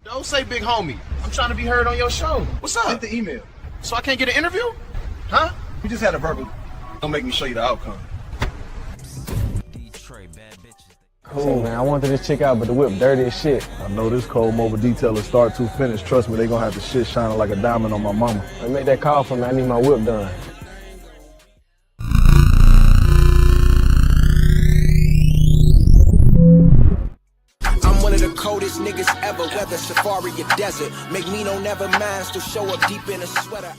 Don't say big homie. I'm trying to be heard on your show. What's up? Send the email. So I can't get an interview? Huh? We just had a verbal. Don't make me show you the outcome. Cool, man. I wanted this chick out, but the whip dirty as shit. I know this cold mobile detailer start to finish. Trust me, they gonna have the shit shining like a diamond on my mama. I make that call for me. I need my whip done. I'm one of the coldest niggas ever, whether safari or desert. Make me no never mind, still show up deep in a sweater.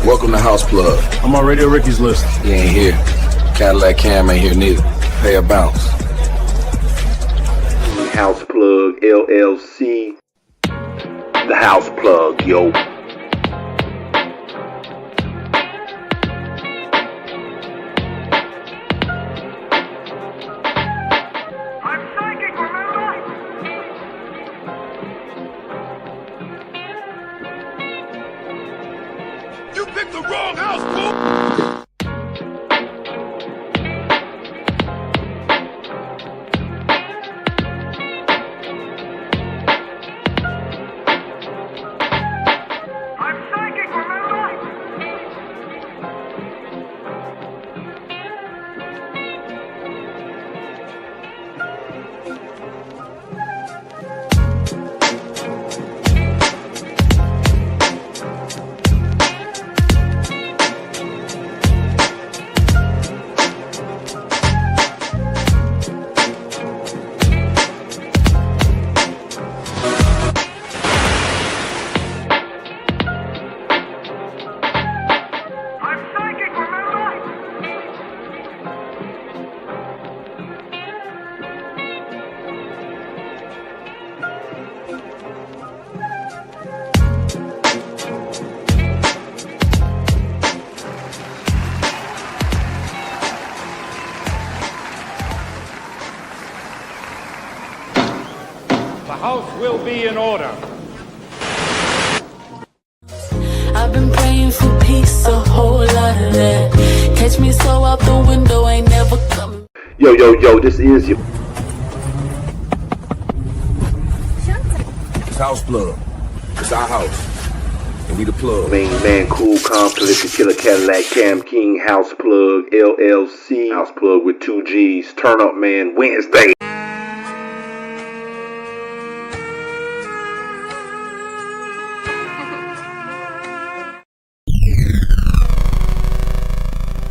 Welcome to House Plugg. I'm on Radio Ricky's list. He ain't here. Cadillac Cam ain't here neither. Pay a bounce. House Plugg LLC. The House Plugg, yo. You picked the wrong house, fool! The house will be in order. I've been praying for peace, a whole lot of that. Catch me so out the window, ain't never coming. Yo, this is your It's House Plugg. It's our house. And we the plug. main man, cool, calm, prolific killer, Cadillac Cam King, House Plugg LLC. House Plugg with 2 G's. Turn Up Man Wednesday.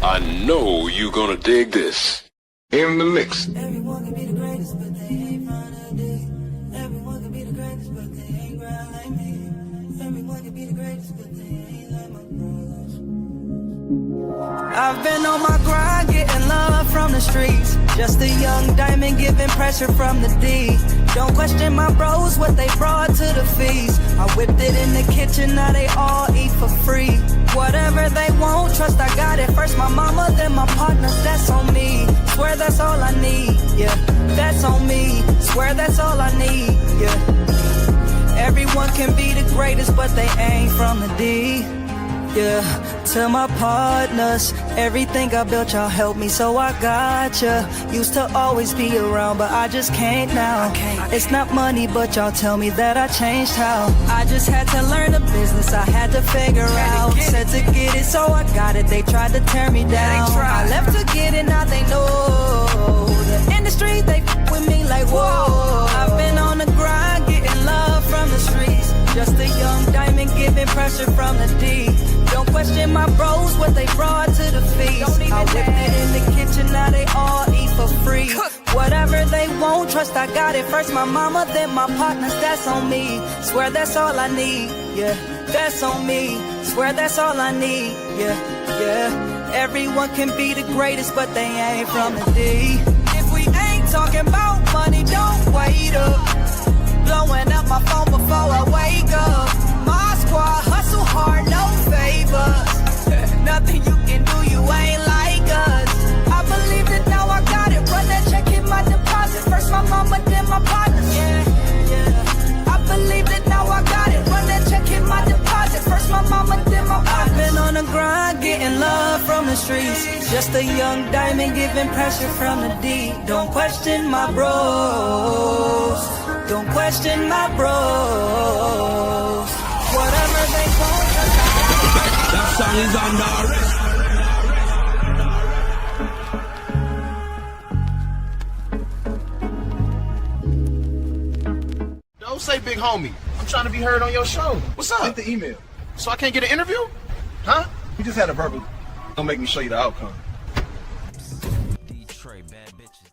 I know you gonna dig this. In the mix. Everyone can be the greatest, but they ain't found a day. Everyone can be the greatest, but they ain't grind like me. Everyone can be the greatest, but they ain't like my bros. I've been on my grind, getting love from the streets. Just a young diamond giving pressure from the D. Don't question my bros, what they brought to the feast. I whipped it in the kitchen, now they all eat for free. Whatever they want, trust I got it. First my mama, then my partner, that's on me. Swear that's all I need, yeah, that's on me. Swear that's all I need, yeah. Everyone can be the greatest, but they ain't from the D. Yeah, to my partners, everything I built, y'all helped me, so I gotcha. Used to always be around, but I just can't now. It's not money, but y'all tell me that I changed how. I just had to learn the business, I had to figure out. Said to get it, so I got it, they tried to tear me down. I left to get it, now they know. The industry, they f with me like, whoa. I've been on the grind, getting love from the streets. Just a young diamond giving pressure from the D. Don't question my bros, what they brought to the feast. I whipped it in the kitchen, now they all eat for free. Whatever they want, trust I got it. First my mama, then my partners, that's on me. Swear that's all I need, yeah, that's on me. Swear that's all I need, yeah. Everyone can be the greatest, but they ain't from the D. If we ain't talking about money, don't wait up. Blowing up my phone before I wake up. My squad hustle hard, no favors. Nothing you can do, you ain't like us. I believe that now I got it. Run that check, hit my deposit. First my mama, then my partners. Yeah. I believe that now I got it. Run that check, hit my deposit. First my mama, then my partners. I've been on the grind, getting love from the streets. Just a young diamond giving pressure from the D. Don't question my bros. Don't question my bros. Whatever they want, That song is under arrest. Don't say big homie. I'm trying to be heard on your show. What's up? Send the email. So I can't get an interview? Huh? We just had a verbal. Don't make me show you the outcome. Detroit bad bitches.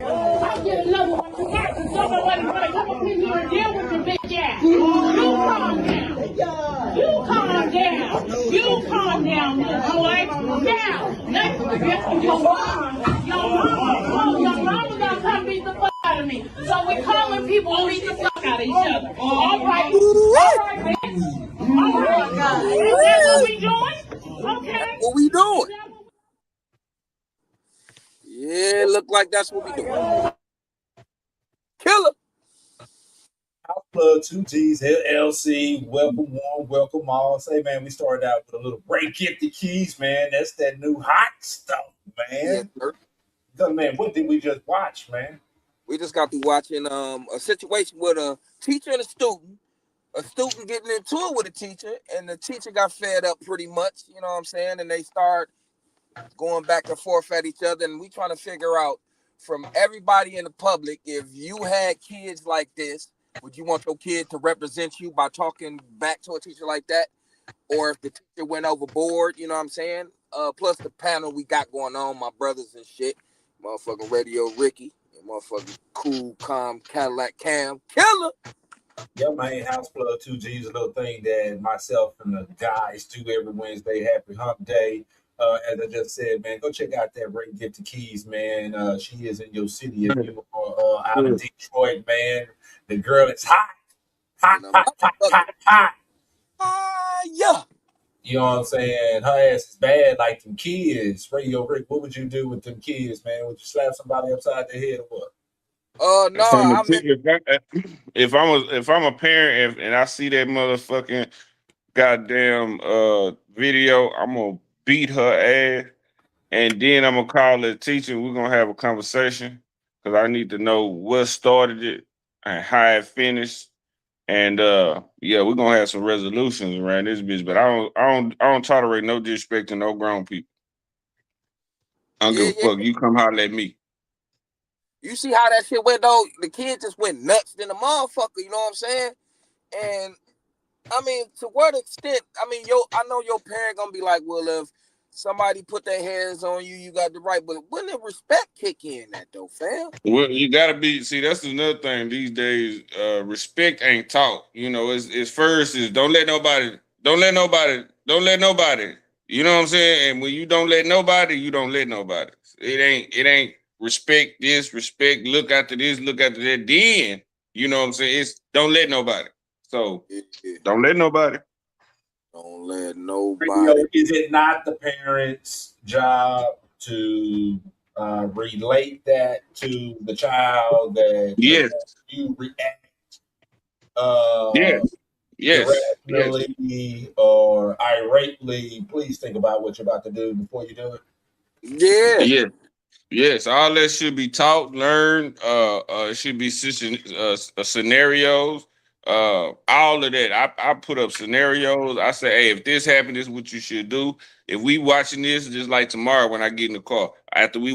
I get another one. Somebody come up in here and deal with your bitch ass. You calm down. You calm down. You calm down, little boy. Now, let's get your mama. Your mama gonna come beat the fuck out of me. So we're calling people to beat the fuck out of each other. All right. All right, bitch. All right. Is that what we doing? Okay. What we doing? Yeah, look like that's what we doing. Killer. House Plugg 2G's LLC. Welcome one, welcome all. Say, man, we started out with a little break the keys, man. That's that new hot stuff, man. Yeah, man, what did we just watch, man? We just got through watching a situation with a teacher and a student getting into it with a teacher, and the teacher got fed up pretty much, you know what I'm saying? And they start going back and forth at each other, and we trying to figure out from everybody in the public, if you had kids like this, would you want your kid to represent you by talking back to a teacher like that? Or if the teacher went overboard, you know what I'm saying? Plus the panel we got going on, my brothers and shit, motherfucking Radio Ricky, and motherfucking Cool, Calm, Cadillac Cam, Killer. Yeah, man, House Plugg 2G's a little thing that myself and the guys do every Wednesday. Happy Hump Day. As I just said, man, go check out that Ray Get the Keys, man. She is in your city if you are out of Detroit, man. The girl is hot. Yeah. You know what I'm saying? Her ass is bad like them kids. Radio Rick, what would you do with them kids, man? Would you slap somebody upside the head or what? No. If I'm a parent and I see that motherfucking goddamn video, I'm gonna beat her ass, and then I'm gonna call the teacher. We're gonna have a conversation because I need to know what started it and how it finished. And yeah, we're gonna have some resolutions around this bitch. But I don't tolerate no disrespect to no grown people. I don't give a fuck. You come holler at me. You see how that shit went though? The kid just went nuts than a motherfucker, you know what I'm saying? And I mean, to what extent? I mean, I know your parent gonna be like, well, if somebody put their hands on you, you got the right. But when the respect kick in that though, fam? Well, you gotta be. See, that's another thing these days. Respect ain't taught. You know, it's first is don't let nobody. You know what I'm saying? And when you don't let nobody, you don't let nobody. It ain't respect this, respect. Look after this, look after that. Then you know what I'm saying? It's don't let nobody. So don't let nobody. Don't let nobody. You know, is it not the parents' job to relate that to the child that you react irrationally or irately? Please think about what you're about to do before you do it. Yes, all that should be taught, learned. It should be scenarios. All of that. I put up scenarios. I say, hey, if this happened, this is what you should do. If we watching this, just like tomorrow when I get in the car, after we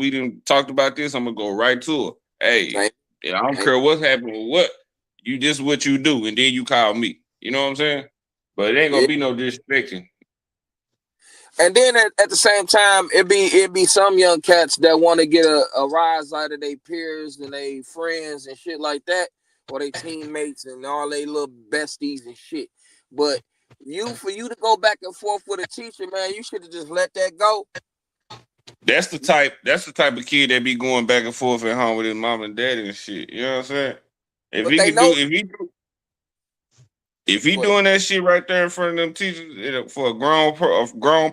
done talked about this, I'm gonna go right to her. Hey, I don't care what's happening. What you just what you do, and then you call me. You know what I'm saying? But it ain't gonna be no disrespecting. And then at the same time, it be some young cats that want to get a rise out of their peers and their friends and shit like that, or their teammates and all their little besties and shit. But for you to go back and forth with a teacher, man, you should have just let that go. That's the type of kid that be going back and forth at home with his mom and daddy and shit. You know what I'm saying? If he doing that shit right there in front of them teachers for a grown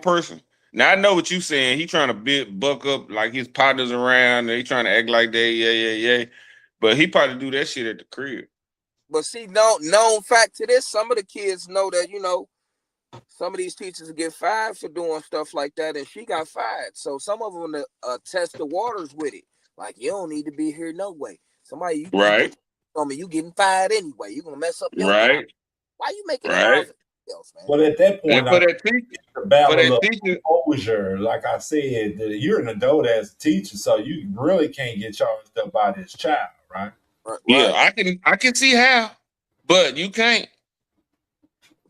person. Now I know what you saying. He trying to buck up like his partners around. And he trying to act like they yeah. But he probably do that shit at the crib. But see, known fact to this, some of the kids know that, you know, Some of these teachers get fired for doing stuff like that, and she got fired. So some of them test the waters with it. Like, you don't need to be here no way. Somebody, you Right. on me, you getting fired anyway. You're gonna mess up your job. Right. Why you making it Right. hard for else, man? Well, at that point, And for that teacher, it's a battle of teacher, composure. Like I said, you're an adult as a teacher, so you really can't get charged up by this child, right? yeah, I can see how, but you can't.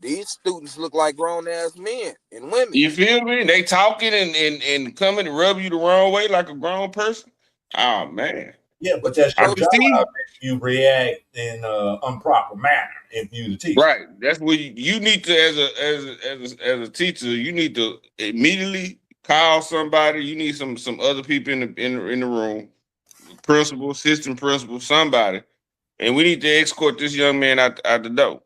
These students look like grown ass men and women. You feel me? They talking and coming to rub you the wrong way like a grown person. Oh man. Yeah, but that's your I can job. see. If you react in an improper manner, if you the teacher, Right. That's what you need to, as a teacher, you need to immediately call somebody. You need some other people in the room, principal, assistant principal, somebody, and we need to escort this young man out the door.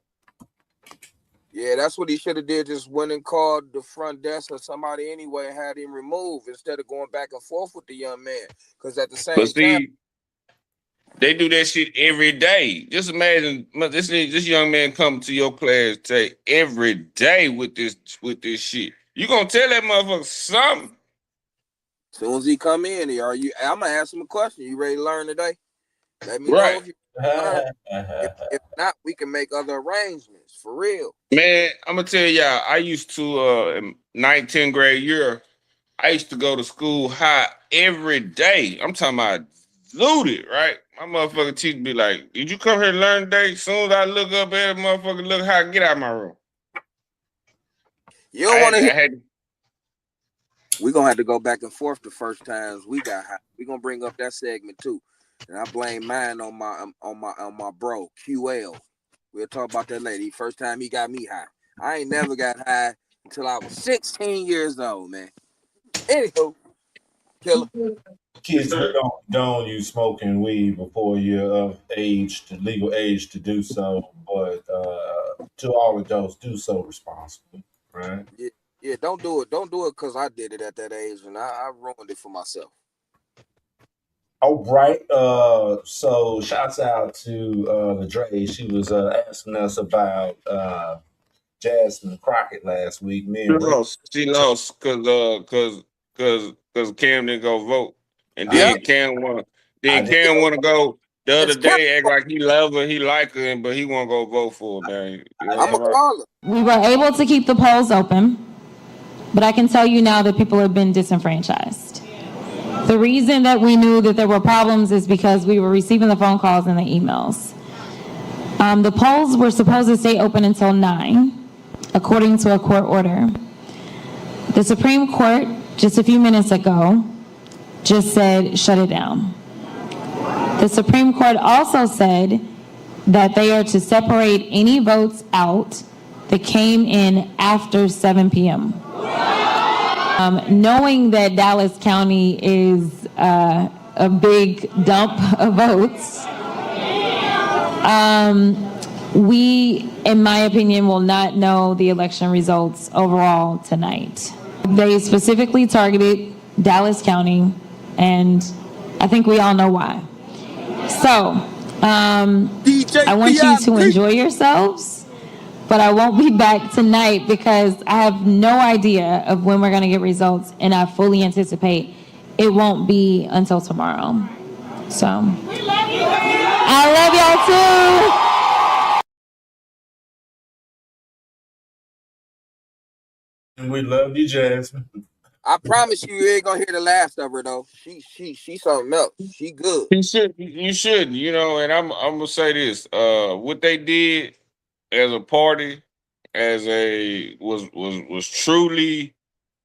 Yeah, that's what he should have did. Just went and called the front desk or somebody anyway and had him removed instead of going back and forth with the young man. Because at the same time, they do that shit every day. Just imagine this young man come to your class every day with this shit. You gonna tell that motherfucker something? As soon as he come in, I'm gonna ask him a question. You ready to learn today? Let me Right. know if you learn. If not, we can make other arrangements for real. Man, I'm gonna tell y'all, I used to in 9th, 10th grade year, I used to go to school hot every day. I'm talking about zooted, right? My motherfucking teacher be like, did you come here to learn today? As soon as I look up at the motherfucker, look hot, get out of my room. You don't want to hear. We're gonna have to go back and forth the first times we got high. We're gonna bring up that segment too. And I blame mine on my bro, QL. We'll talk about that later. First time he got me high. I ain't never got high until I was 16 years old, man. Anywho, killer. Kids don't use smoking weed before you're of legal age to do so, but to all adults, do so responsibly, right? Yeah, don't do it. Don't do it because I did it at that age and I ruined it for myself. All right. So shouts out to Ladre. She was asking us about Jasmine Crockett last week. She lost because Cam didn't go vote, and then Cam want to go the other day, act like he love her, he like her, but he won't go vote for her. Man. I'm a caller. We were able to keep the polls open, but I can tell you now that people have been disenfranchised. The reason that we knew that there were problems is because we were receiving the phone calls and the emails. The polls were supposed to stay open until 9, according to a court order. The Supreme Court, just a few minutes ago, just said, shut it down. The Supreme Court also said that they are to separate any votes out that came in after 7 p.m. Knowing that Dallas County is a big dump of votes, we, in my opinion, will not know the election results overall tonight. They specifically targeted Dallas County, and I think we all know why. So, I want you to enjoy yourselves, but I won't be back tonight because I have no idea of when we're going to get results, and I fully anticipate it won't be until tomorrow. So, I love y'all too. And we love you, Jasmine. I promise you ain't gonna hear the last of her though. She something else. She good. You should, and I'm gonna say this. What they did as a party, was truly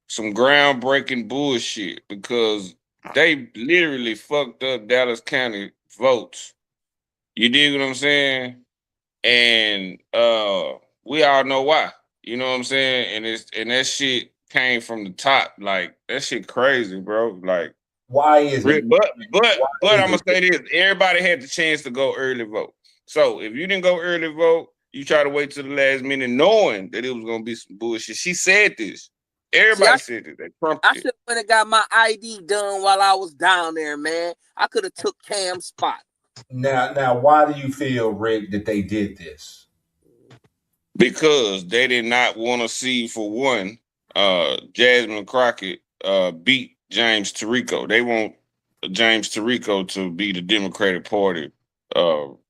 some groundbreaking bullshit because they literally fucked up Dallas County votes. You dig what I'm saying? And we all know why. You know what I'm saying? And that shit came from the top. Like, that shit crazy, bro. Like, why is it? But I'm gonna say this: everybody had the chance to go early vote. So if you didn't go early vote, you try to wait till the last minute, knowing that it was gonna be some bullshit. She said this. Everybody said this. I should have got my ID done while I was down there, man. I could have took Cam's spot. Now, why do you feel, Rick, that they did this? Because they did not want to see, for one, Jasmine Crockett beat James Tarico. They want James Tarico to be the Democratic Party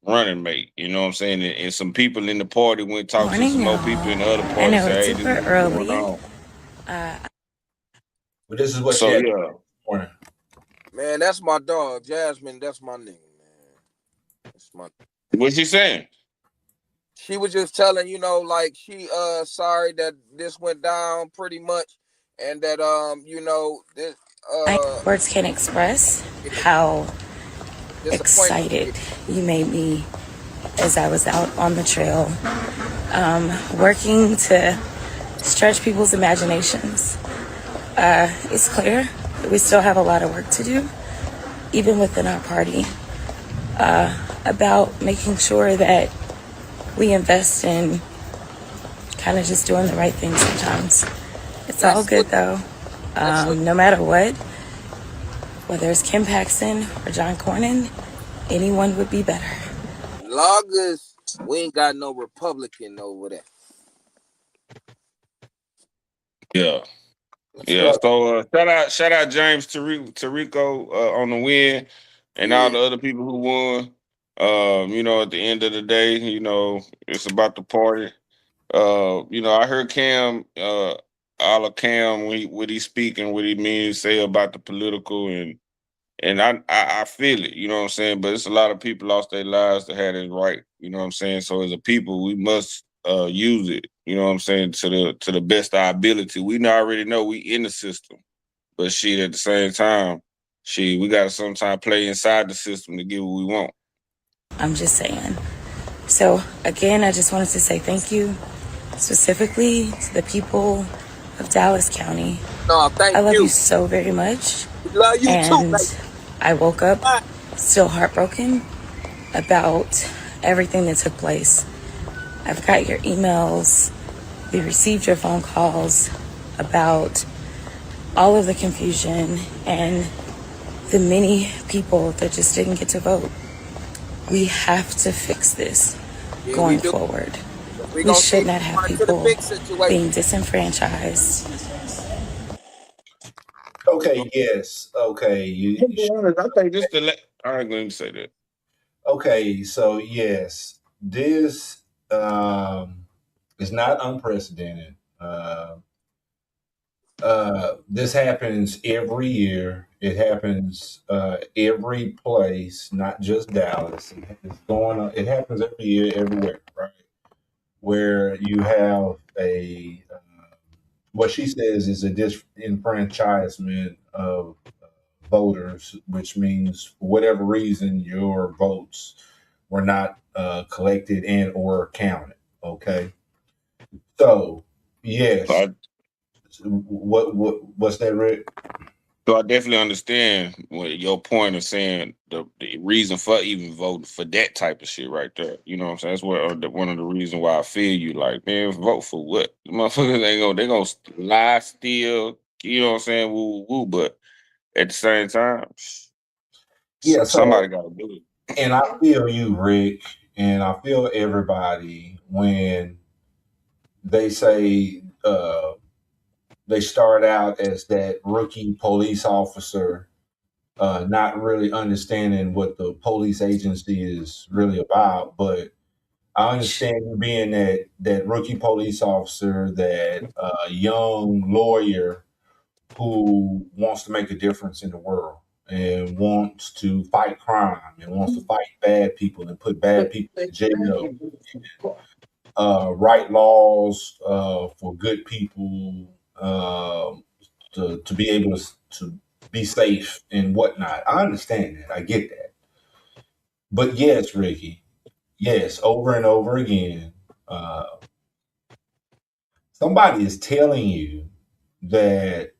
running mate. You know what I'm saying? And some people in the party went talk to some more people in the other party. I know Say, it's hey, super this is early. going on. But this is what So she had yeah. this morning. Man, that's my dog, Jasmine. That's my nigga, man. That's my. What's she saying? She was just telling, you know, like she sorry that this went down pretty much, and that you know, this Words can't express how excited you made me as I was out on the trail, working to stretch people's imaginations. It's clear that we still have a lot of work to do, even within our party, about making sure that we invest in kind of just doing the right thing sometimes. It's all good though. No matter what, whether it's Kim Paxton or John Cornyn, anyone would be better. Loggers, we ain't got no Republican over there. Yeah. Yeah. So shout out James Tarico on the win, and all the other people who won. You know, at the end of the day, you know, it's about the party. You know, I heard Cam, all of Cam, what he speaking, what he means say about the political, and I feel it, you know what I'm saying? But it's a lot of people lost their lives that had it right, you know what I'm saying? So as a people, we must use it, you know what I'm saying, to the best of our ability. We already know we in the system, but shit, at the same time, we gotta sometimes play inside the system to get what we want. I'm just saying. So again, I just wanted to say thank you specifically to the people of Dallas County. No, thank you. I love you so very much. Love you too, mate. I woke up still heartbroken about everything that took place. I've got your emails. We received your phone calls about all of the confusion and the many people that just didn't get to vote. We have to fix this going forward. We should not have people being disenfranchised. Okay, yes. Okay. I think just to let I ain't going to say that. Okay, so yes, this is not unprecedented. This happens every year. It happens every place, not just Dallas. It's going on. It happens every year, everywhere, right? Where you have a what she says is a disenfranchisement of voters, which means for whatever reason your votes were not collected and or counted. Okay, so yes, what's that, Rick? So I definitely understand your point of saying the reason for even voting for that type of shit right there. You know what I'm saying? That's one of the reasons why I feel you like, man, vote for what? The motherfuckers they gonna lie, steal, you know what I'm saying? Woo, woo, but at the same time, yeah, somebody gotta do it. And I feel you, Rick, and I feel everybody when they say they start out as that rookie police officer, not really understanding what the police agency is really about. But I understand you being that rookie police officer, that young lawyer who wants to make a difference in the world and wants to fight crime and wants to fight bad people and put bad people in jail, write laws for good people to be able to be safe and whatnot. I understand that. I get that. But yes, Ricky, yes, over and over again, somebody is telling you that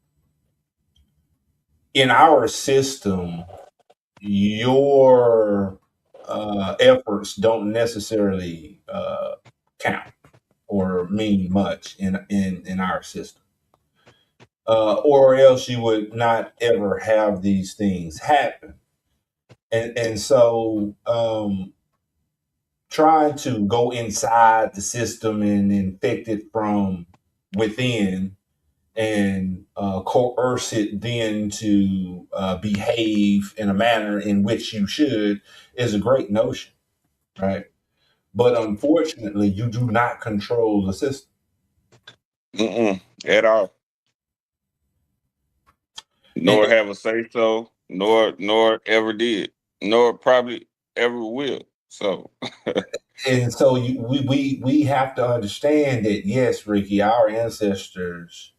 in our system, your efforts don't necessarily count or mean much in our system. Or else you would not ever have these things happen. And so trying to go inside the system and infect it from within and coerce it then to behave in a manner in which you should is a great notion, right? But unfortunately, you do not control the system. At all. Nor have a say so, nor ever did, nor probably ever will. So And so we have to understand that, yes, Ricky, our ancestors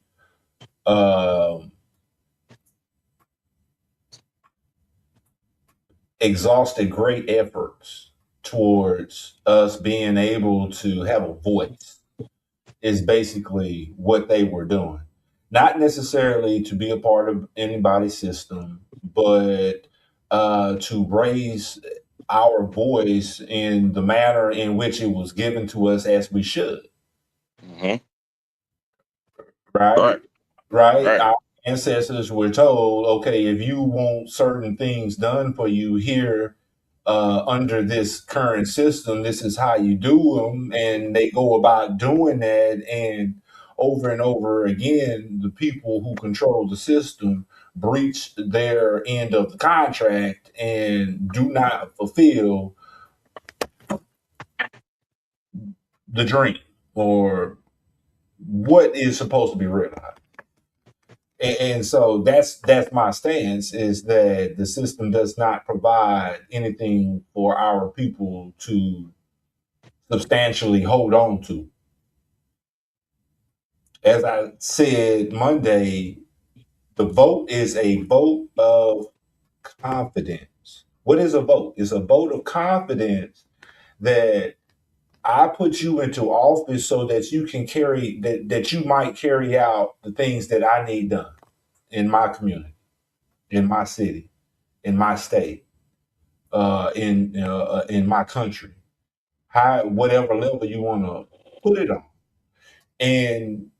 exhausted great efforts towards us being able to have a voice, is basically what they were doing. Not necessarily to be a part of anybody's system, but to raise our voice in the manner in which it was given to us as we should. Right? Right? Our ancestors were told, okay, if you want certain things done for you here under this current system, this is how you do them. And they go about doing that. And over again, the people who control the system breach their end of the contract and do not fulfill the dream or what is supposed to be realized. And so that's my stance, is that the system does not provide anything for our people to substantially hold on to. As I said Monday, the vote is a vote of confidence. What is a vote? It's a vote of confidence that I put you into office so that you can that you might carry out the things that I need done in my community, in my city, in my state, in my country, whatever level you want to put it on. And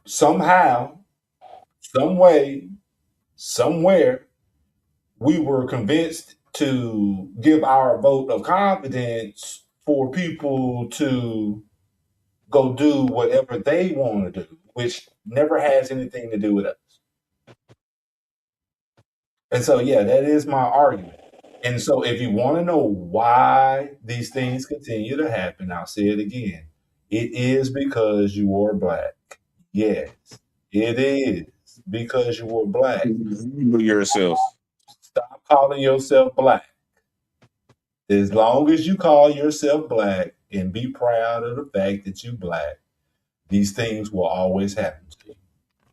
somehow, some way, somewhere, we were convinced to give our vote of confidence for people to go do whatever they want to do, which never has anything to do with us. And so, yeah, that is my argument. And so, if you want to know why these things continue to happen, I'll say it again. It is because you are black. Yes, it is because you are black. Yourself. Stop calling yourself black. As long as you call yourself black and be proud of the fact that you're black, these things will always happen to you.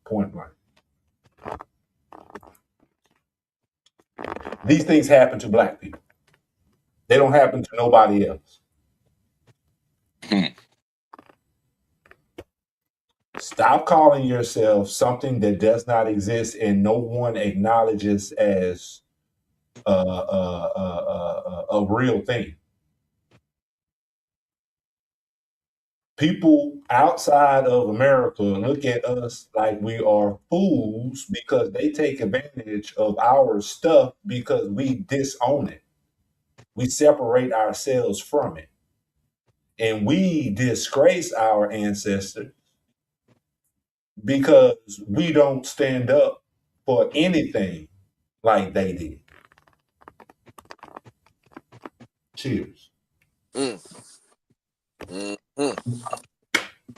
Point blank. These things happen to black people. They don't happen to nobody else. Stop calling yourself something that does not exist and no one acknowledges as a real thing. People outside of America look at us like we are fools because they take advantage of our stuff because we disown it. We separate ourselves from it. And we disgrace our ancestors because we don't stand up for anything like they did. Cheers.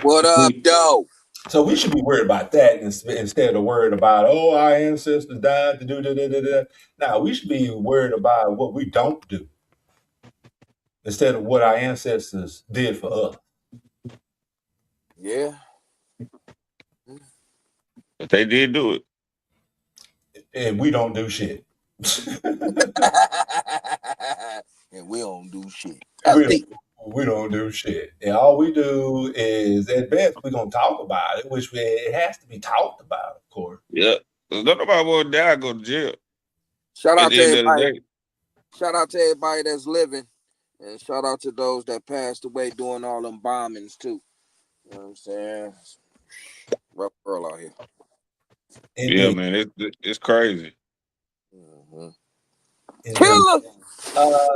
What up, though? So we should be worried about that instead of worried about, oh, our ancestors died to do da. Now we should be worried about what we don't do instead of what our ancestors did for us. Yeah. But they did do it. And we don't do shit. And we don't do shit. We don't do shit. And all we do is, at best, we're going to talk about it, which it has to be talked about, of course. Yeah. There's nothing about what die, go to jail. Shout out At the to end of the everybody. day. Shout out to everybody that's living. And shout out to those that passed away doing all them bombings, too. You know what I'm saying? Rough world out here. Yeah, man. It's crazy. Killer.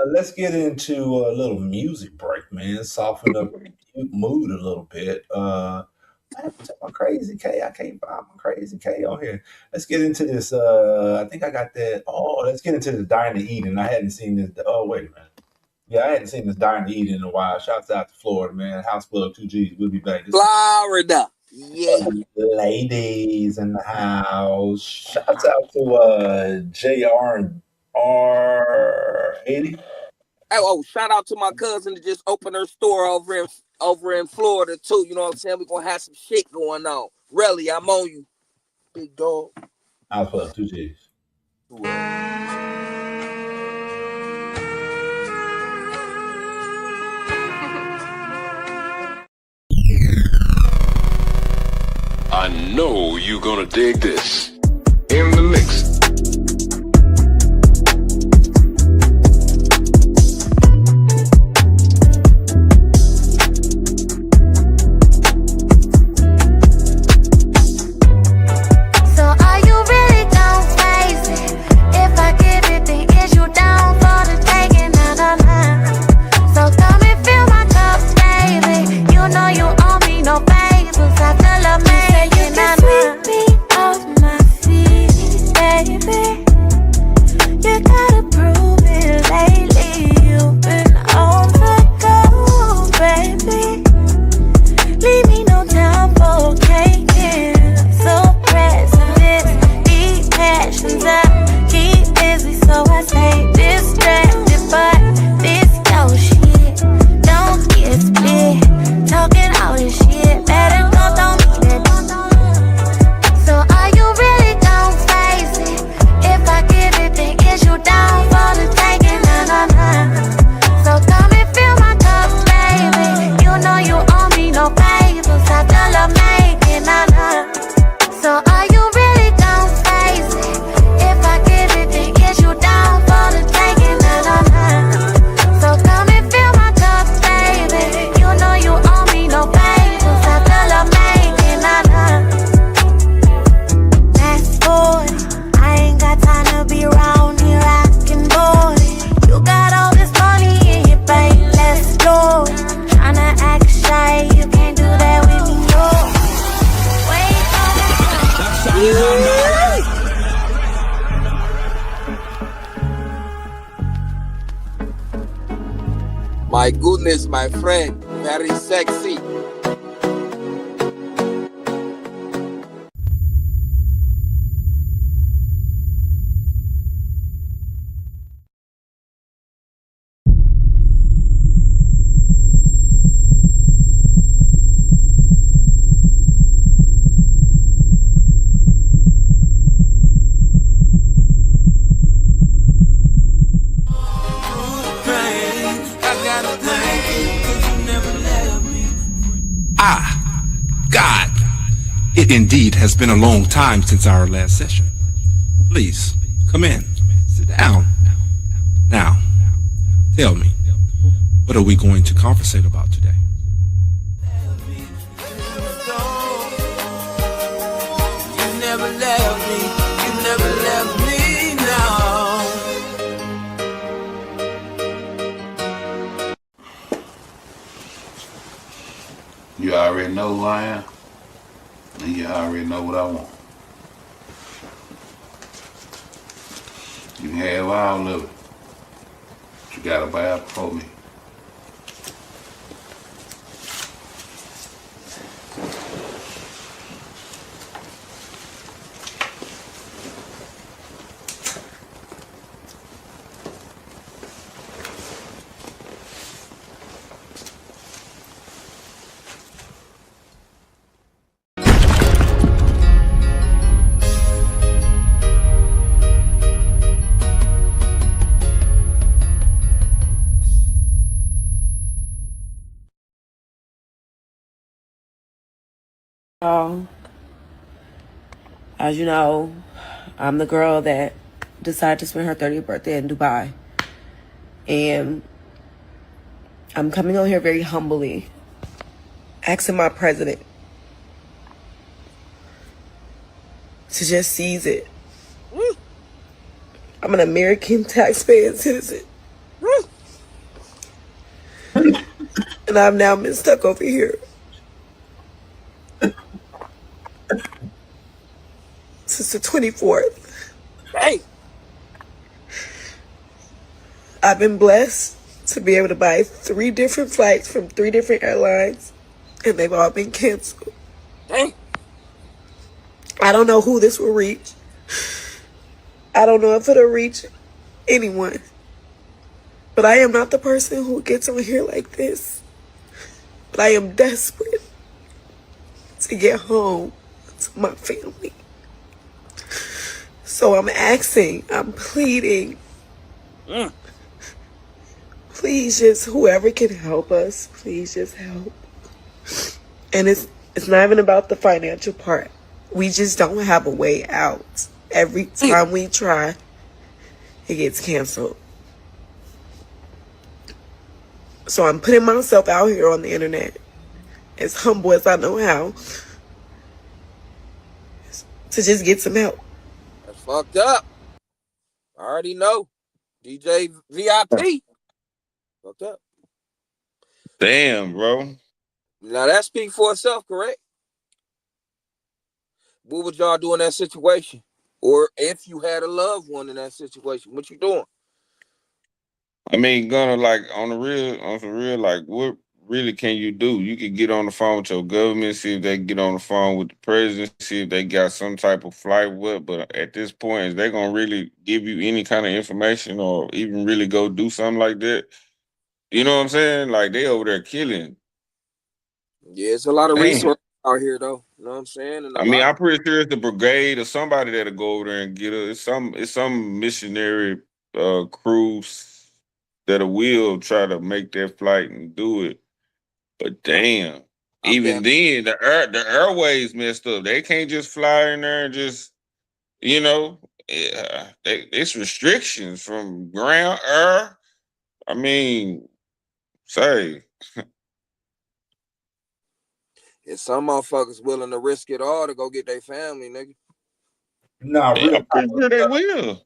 Let's get into a little music break, man. Soften up the mood a little bit. What happened to my Crazy K? I can't find my Crazy K on here. Let's get into this. I think I got that. Oh, let's get into this Dine to Eat. And I hadn't seen this. Oh, wait a minute. Yeah, I hadn't seen this Dine to Eat in a while. Shouts out to Florida, man. House Plug 2Gs. We'll be back. Florida. Yeah. Ladies in the house. Shouts out to JR and R80. Oh, shout out to my cousin that just opened her store over in Florida too. You know what I'm saying? We're gonna have some shit going on. Really, I'm on you, big dog. House Plug 2Gs. I know you're gonna dig this. In the mix. My goodness, my friend, very sexy. God, it indeed has been a long time since our last session. Please, come in, sit down. Now, tell me, what are we going to conversate about today? You never left me, you never left me now. You already know who I am, and you already know what I want. You can have all of it, but you gotta buy it before me. As you know, I'm the girl that decided to spend her 30th birthday in Dubai. And I'm coming on here very humbly, asking my president to just seize it. I I'm an American taxpaying citizen. And I've now been stuck over here since the 24th. Hey. I've been blessed to be able to buy 3 different flights from 3 different airlines, and they've all been canceled. Hey. I don't know who this will reach. I don't know if it'll reach anyone. But I am not the person who gets on here like this. But I am desperate to get home to my family. So I'm asking, I'm pleading. Please just, whoever can help us, please just help. And it's not even about the financial part. We just don't have a way out. Every time we try, it gets canceled. So I'm putting myself out here on the internet, as humble as I know how, to just get some help. That's fucked up. I already know. DJ VIP. Fucked up. Damn, bro. Now that speaks for itself, correct? What would y'all do in that situation? Or if you had a loved one in that situation, what you doing? I mean, Gunna, like on some real, like what really can you do? You can get on the phone with your government, see if they can get on the phone with the president, see if they got some type of flight with. But at this point, is they gonna really give you any kind of information or even really go do something like that? You know what I'm saying? Like they over there killing. Yeah, it's a lot of resources out here, though. You know what I'm saying? And I mean, I'm pretty sure it's the brigade or somebody that'll go over there and get her. It's some missionary crews that will try to make that flight and do it. But damn, even then, the airways messed up. They can't just fly in there and just, you know, it's restrictions from ground, air. I mean, say. If some motherfuckers willing to risk it all to go get their family, nigga. Nah, real pretty sure they will.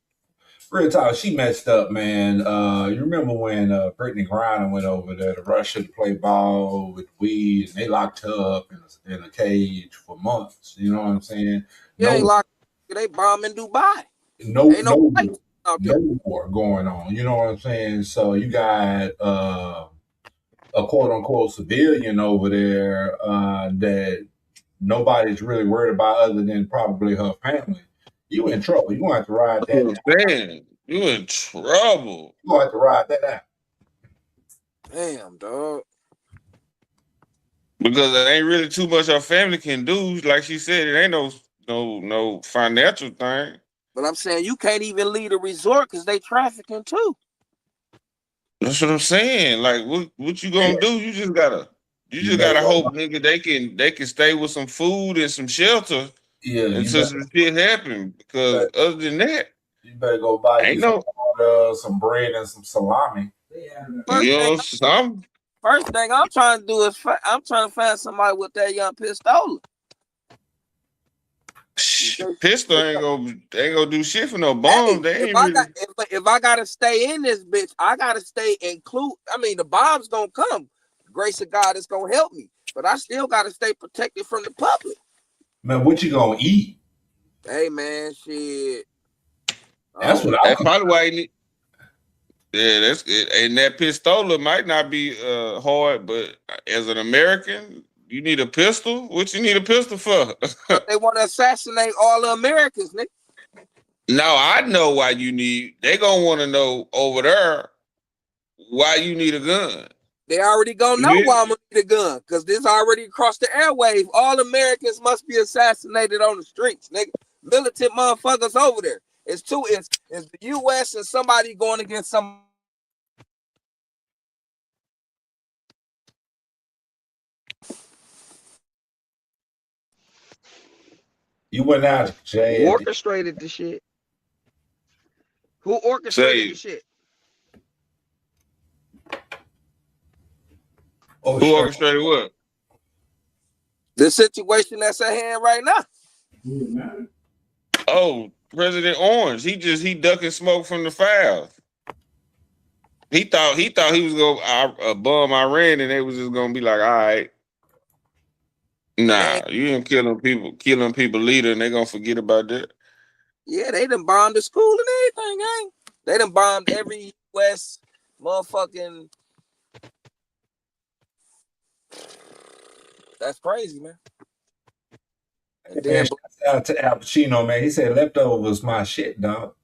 Real talk, she messed up, man. You remember when Brittany Griner went over there to Russia to play ball with weed, and they locked her up in a cage for months. You know what I'm saying? Yeah, they bombing Dubai. No no war going on. You know what I'm saying? So you got a quote unquote civilian over there that nobody's really worried about other than probably her family. You in trouble. You gonna have to ride that out. Man, you in trouble. You gonna have to ride that out. Damn, dog. Because it ain't really too much our family can do. Like she said, it ain't no financial thing. But I'm saying you can't even leave a resort because they trafficking too. That's what I'm saying. Like, what you gonna do? You just gotta hope, nigga, they can stay with some food and some shelter until some shit happen. Because other than that, you better go buy some bread and some salami. First thing I'm trying to do is I'm trying to find somebody with that young pistol. Pistol ain't gonna do shit for no bombs. Hey, if I gotta stay in this bitch, I gotta stay include. I mean, the bombs gonna come. Grace of God is gonna help me, but I still gotta stay protected from the public. Man, what you gonna eat? Hey, man, shit. That's That's probably why. Yeah, that's it. And that pistola might not be hard, but as an American, you need a pistol. What you need a pistol for? They want to assassinate all the Americans, nigga. No, I know why you need. They gonna want to know over there why you need a gun. They already gonna know why I'm gonna need a gun, because this already across the airwave. All Americans must be assassinated on the streets, nigga. Militant motherfuckers over there. It's the U.S. and somebody going against some. You went out, Jay. Who orchestrated the shit? Who orchestrated the shit? Who orchestrated what? The situation that's at hand right now. Oh, President Orange. He ducking smoke from the fouls. He thought he was gonna bum Iran, and they was just gonna be like, all right. Nah, you ain't killing people leader, and they gonna forget about that. Yeah, they done bombed the school and everything, gang. They done bombed every West motherfucking. That's crazy, man. And then, shout out to Al Pacino, man. He said leftover was my shit, dog.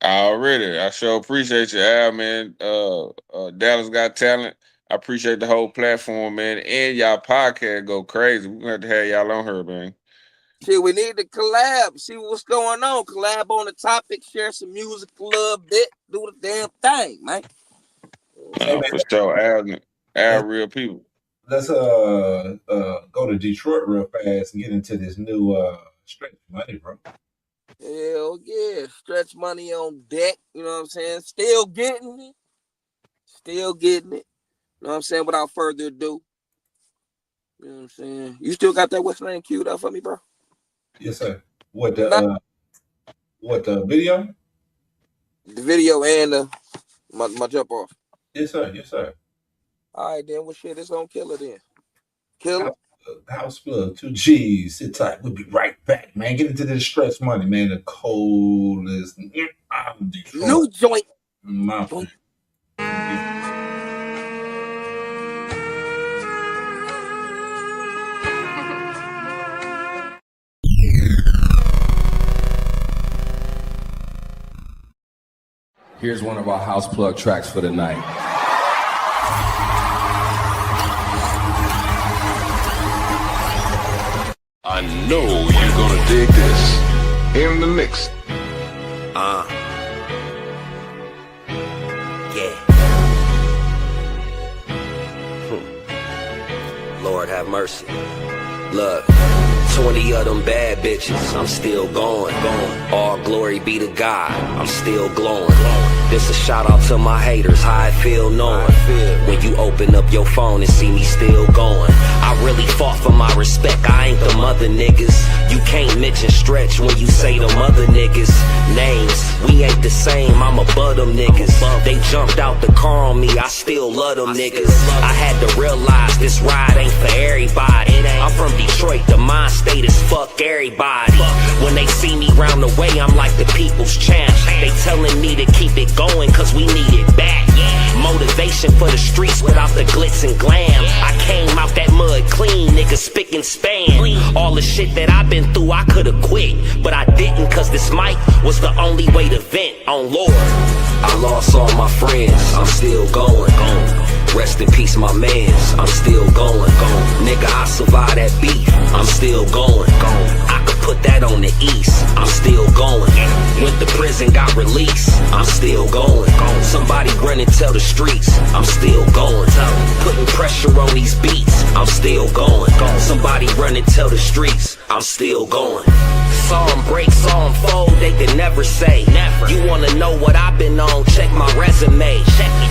Already, I sure appreciate you, Al, man. Dallas Got Talent. I appreciate the whole platform, man, and y'all podcast go crazy. We're gonna have to have y'all on here, man. Shit, we need to collab. See what's going on. Collab on the topic. Share some music a little bit. Do the damn thing, man. For sure, Al, real people. Let's go to Detroit real fast and get into this new Stretch Money, bro. Hell yeah. Stretch Money on deck. You know what I'm saying? Still getting it. Still getting it. You know what I'm saying? Without further ado. You know what I'm saying? You still got that what's name queued up for me, bro? Yes, sir. What the video? The video and my jump off. Yes, sir. Yes, sir. All right, then. Well, shit, it's on Killer then. Killer. House Plugg, 2 G's. Sit tight. We'll be right back, man. Get into this Stretch Money, man. The coldest. New joint. My Here's one of our House Plugg tracks for the night. I know you're gonna dig this. In the mix. Yeah. Lord have mercy. Look, 20 of them bad bitches, I'm still going. All glory be to God, I'm still glowing. This a shout out to my haters, how I feel knowing when you open up your phone and see me still going. I really fought for my respect, I ain't them other niggas. You can't mention Stretch when you say them other niggas names. We ain't the same, I'm above them niggas. They jumped out the car on me, I still love them niggas. I had to realize this ride ain't for everybody. I'm from Detroit, the mind state is fuck everybody. When they see me round the way, I'm like the people's champ. They telling me to keep it going cause we need it back. Motivation for the streets without the glitz and glam. I came out that mud clean, nigga, spick and span. All the shit that I've been through, I could've quit, but I didn't cause this mic was the only way to vent on Lord. I lost all my friends, I'm still going. Rest in peace, my mans, I'm still going. Nigga, I survived that beef, I'm still going. I could put that on the east, I'm still going. Went to prison, got released, I'm still going. Somebody run and tell the streets, I'm still going. Putting pressure on these beats, I'm still going. Somebody run and tell the streets, I'm still going. Saw them break, saw them fold, they could never say. You wanna know what I've been on, check my resume.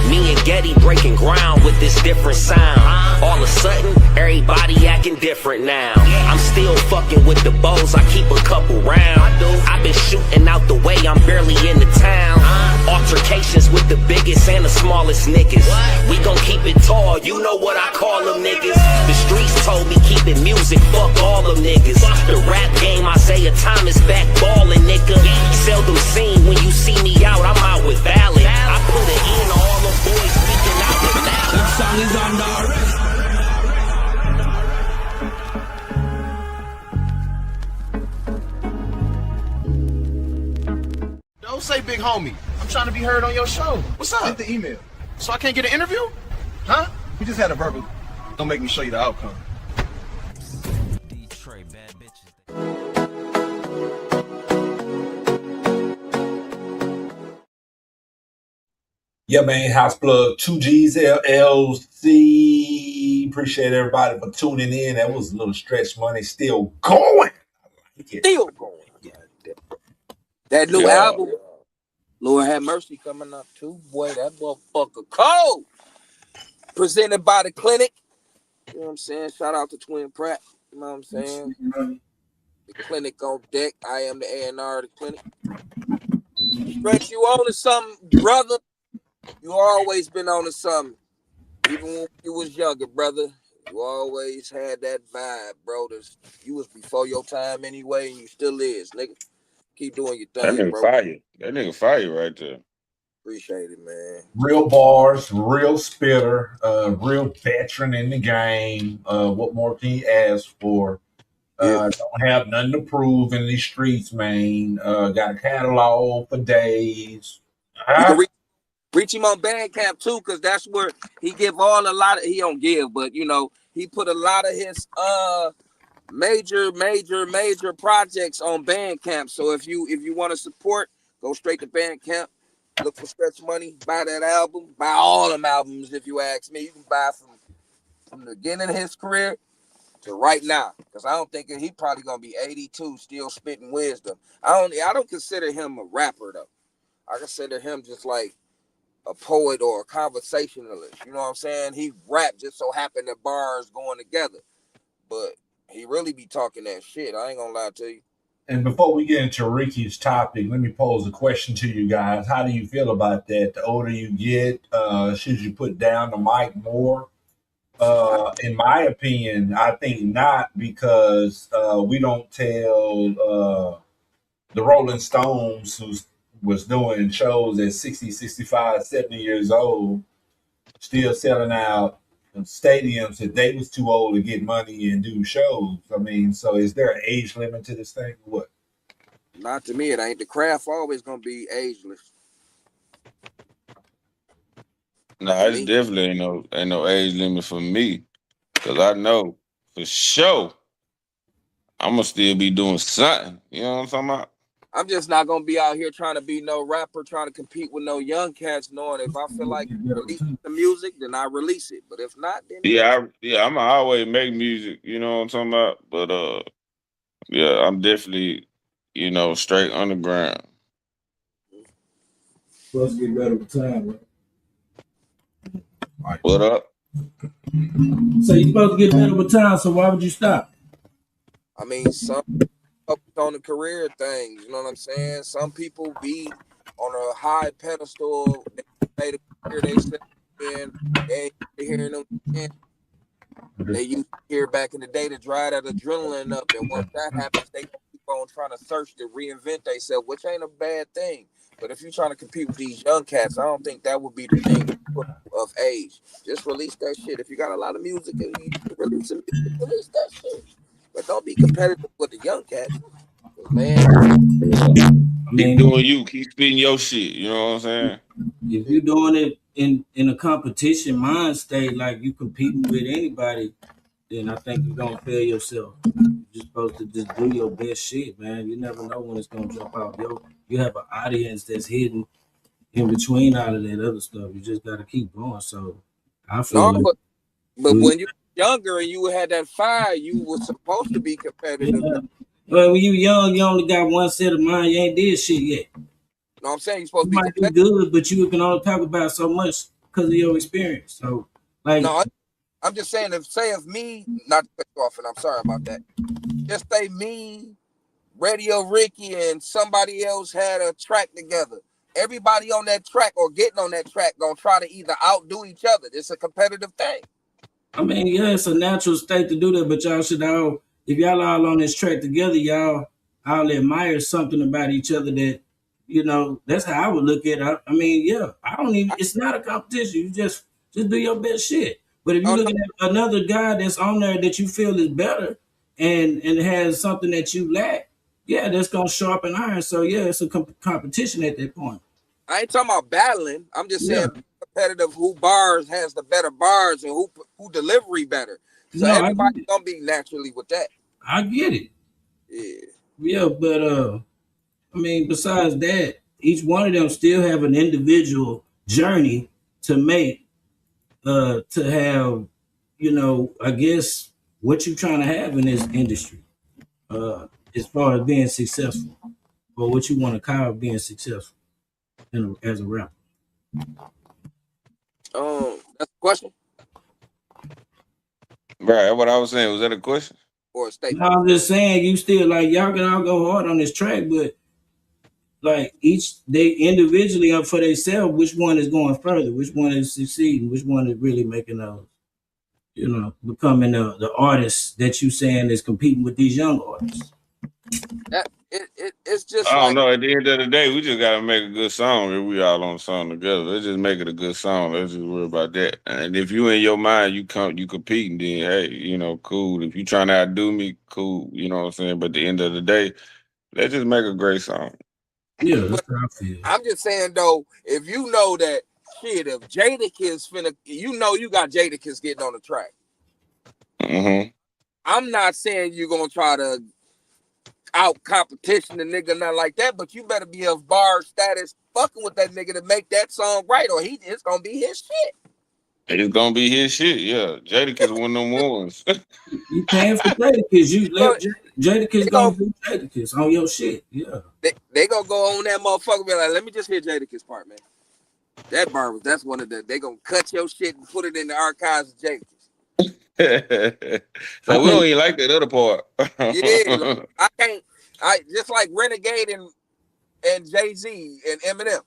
Me and Getty breaking ground with this different sound. All of a sudden, everybody acting different now. I'm still fucking with the bows, I keep a couple rounds. I've been shooting out the way, I'm barely in the town. Altercations with the biggest and the smallest niggas. We gon' keep it tall, you know what I call them niggas. The streets told me keep it music, fuck all them niggas. The rap game, Isaiah Thomas back ballin', nigga. Seldom seen when you see me out, I'm out with Valid. I put it in all them boys speaking out with Valid. That song is under arrest. Don't say big homie. I'm trying to be heard on your show. What's up? Send the email. So I can't get an interview? Huh? We just had a verbal. Don't make me show you the outcome. Detroit bad bitches. Yeah, man, House Plugg, 2 G's LLC. Appreciate everybody for tuning in. That was a little Stretch Money, still going. Still going. That new album, Lord Have Mercy, coming up too. Boy, that motherfucker cold. Presented by the Clinic. You know what I'm saying? Shout out to Twin Pratt. You know what I'm saying? The clinic on deck. I am the A&R of the clinic. Stretch, you on to something, brother. You always been on to something. Even when you was younger, brother. You always had that vibe, bro. You was before your time anyway, and you still is, nigga. Keep doing your That thing, nigga bro. fire. That nigga fire right there. Appreciate it, man. Real bars, real spitter, real veteran in the game. What more can you ask for? Don't have nothing to prove in these streets, man. Got a catalog for days. You can reach him on Bandcamp too, because that's where he give all a lot of, he don't give, but you know, he put a lot of his major projects on Bandcamp. So if you want to support, go straight to Bandcamp, look for Stretch Money, buy that album, buy all them albums if you ask me. You can buy from the beginning of his career to right now, because I don't think he probably gonna be 82 still spitting wisdom. I don't consider him a rapper though. I consider him just like a poet or a conversationalist. You know what I'm saying? He rap just so happened that bars going together, but he really be talking that shit. I ain't gonna lie to you. And before we get into Ricky's topic, let me pose a question to you guys. How do you feel about that? The older you get, should you put down the mic more? In my opinion, I think not, because we don't tell the Rolling Stones, who was doing shows at 60, 65, 70 years old, still selling out stadiums, that they was too old to get money and do shows. I mean, so is there an age limit to this thing or what? Not to me, it ain't. The craft always gonna be ageless. Nah, it's definitely ain't no age limit for me, cause I know for sure I'm gonna still be doing something. You know what I'm talking about? I'm just not gonna be out here trying to be no rapper, trying to compete with no young cats. Knowing if I feel like releasing the music, then I release it. But if not, then I'm gonna always make music. You know what I'm talking about? But yeah, I'm definitely straight underground. Supposed to get better with time, right? What up? So you're supposed to get better with time, so why would you stop? I mean, some focus on the career things, you know what I'm saying? Some people be on a high pedestal, they made a career, they said, and they ain't hearing them again. They used to hear back in the day to dry that adrenaline up, and once that happens, they keep on trying to search to reinvent themselves, which ain't a bad thing. But if you're trying to compete with these young cats, I don't think that would be the thing of age. Just release that shit. If you got a lot of music and you release that shit. But don't be competitive with the young cats. Man, keep doing you, keep spitting your shit. You know what I'm saying? If you're doing it in a competition mind state, like you competing with anybody, then I think you're gonna fail yourself. You're supposed to just do your best shit, man. You never know when it's gonna jump out. You have an audience that's hidden in between all of that other stuff. You just gotta keep going. So I feel like, but when you were younger and you had that fire, you were supposed to be competitive. Yeah. Well, when you young, you only got one set of mind. You ain't did shit yet. No, I'm saying you're supposed You to be might do good, but you can only talk about so much because of your experience. So, like, no, I'm just saying, if me, not to cut you off, and I'm sorry about that. Just say me, Radio Ricky, and somebody else had a track together. Everybody on that track or getting on that track gonna try to either outdo each other. It's a competitive thing. I mean, yeah, it's a natural state to do that, but y'all should all, if y'all all on this track together, y'all all admire something about each other that, that's how I would look at it. I mean, yeah, it's not a competition. You just do your best shit. But if you're looking at another guy that's on there that you feel is better and has something that you lack, yeah, that's going to sharpen iron. So, yeah, it's a competition at that point. I ain't talking about battling. I'm just saying competitive, who bars has the better bars and who delivery better. So everybody's gonna be naturally with that. I get it. Yeah, but I mean, besides that, each one of them still have an individual journey to make, to have, I guess what you're trying to have in this industry, as far as being successful, or what you want to call being successful as a rapper. That's a question. Right, what I was saying, was that a question? or a statement? No, I'm just saying you still like y'all can all go hard on this track, but like they individually up for themselves, which one is going further, which one is succeeding, which one is really making those, becoming the artist that you saying is competing with these young artists. It's just I don't like, know. At the end of the day, we just gotta make a good song. If we all on the song together, let's just make it a good song. Let's just worry about that. And if you in your mind you competing, then hey, cool. If you trying to outdo me, cool. You know what I'm saying. But at the end of the day, let's just make a great song. Yeah, that's how I feel. I'm just saying though, if you know that shit, if Jadakiss finna, you got Jadakiss getting on the track. Mm-hmm. I'm not saying you're gonna try to out competition the nigga, nothing like that, but you better be of bar status fucking with that nigga to make that song right, or it's gonna be his shit. It's gonna be his shit, yeah. Jadakiss one of them ones. You paying for Jadakiss, you let Jadakiss gonna do Jadakiss on your shit, yeah. They gonna go on that motherfucker and be like, let me just hear Jadakiss part, man. That's one of the, they gonna cut your shit and put it in the archives of Jadakiss. So we don't even like that other part. Yeah, I just like Renegade and Jay-Z and Eminem.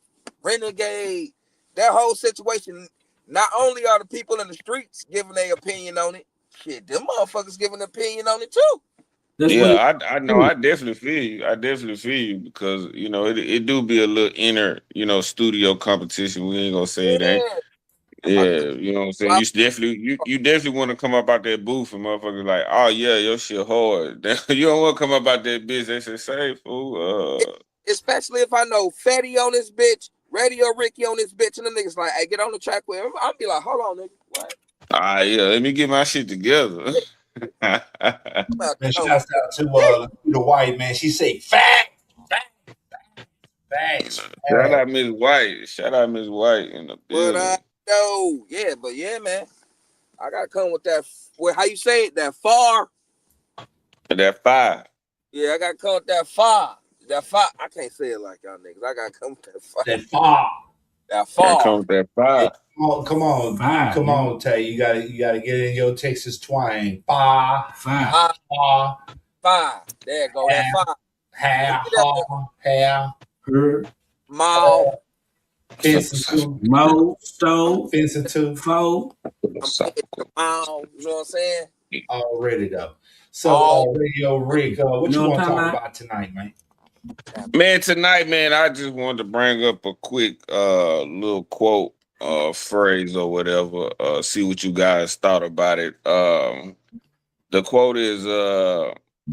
Renegade, that whole situation, not only are the people in the streets giving their opinion on it, shit, them motherfuckers giving an opinion on it too. I know. I definitely feel you because it do be a little inner studio competition. We ain't gonna say it ain't. Yeah, you know what I'm saying. You definitely want to come up out that booth and motherfuckers like, oh yeah, your shit hard. You don't want to come up out that bitch. They say, say fool. Especially if I know Fetty on this bitch, Radio Ricky on this bitch, and the niggas like, hey, get on the track with him. I'll be like, hold on, nigga. What? Yeah, let me get my shit together. Man, shouts out to the white man. She say facts. Shout out Miss White in the building. But man, I gotta come with that. How you say it? That far. That fire. Yeah, I gotta come with that far. That far. I can't say it like y'all niggas. I gotta come with that far. That far. That far. Come with that fire. Come on, Tay. You gotta get in your Texas twang. Fire. There you go. That fire. Hair. Mouth. Fencing Mo, stove, fencing too. foe. You know what I'm saying? Already though. So Radio Rick, what you want to talk about tonight, man? Man, tonight, man, I just wanted to bring up a quick little quote, phrase or whatever. See what you guys thought about it. The quote is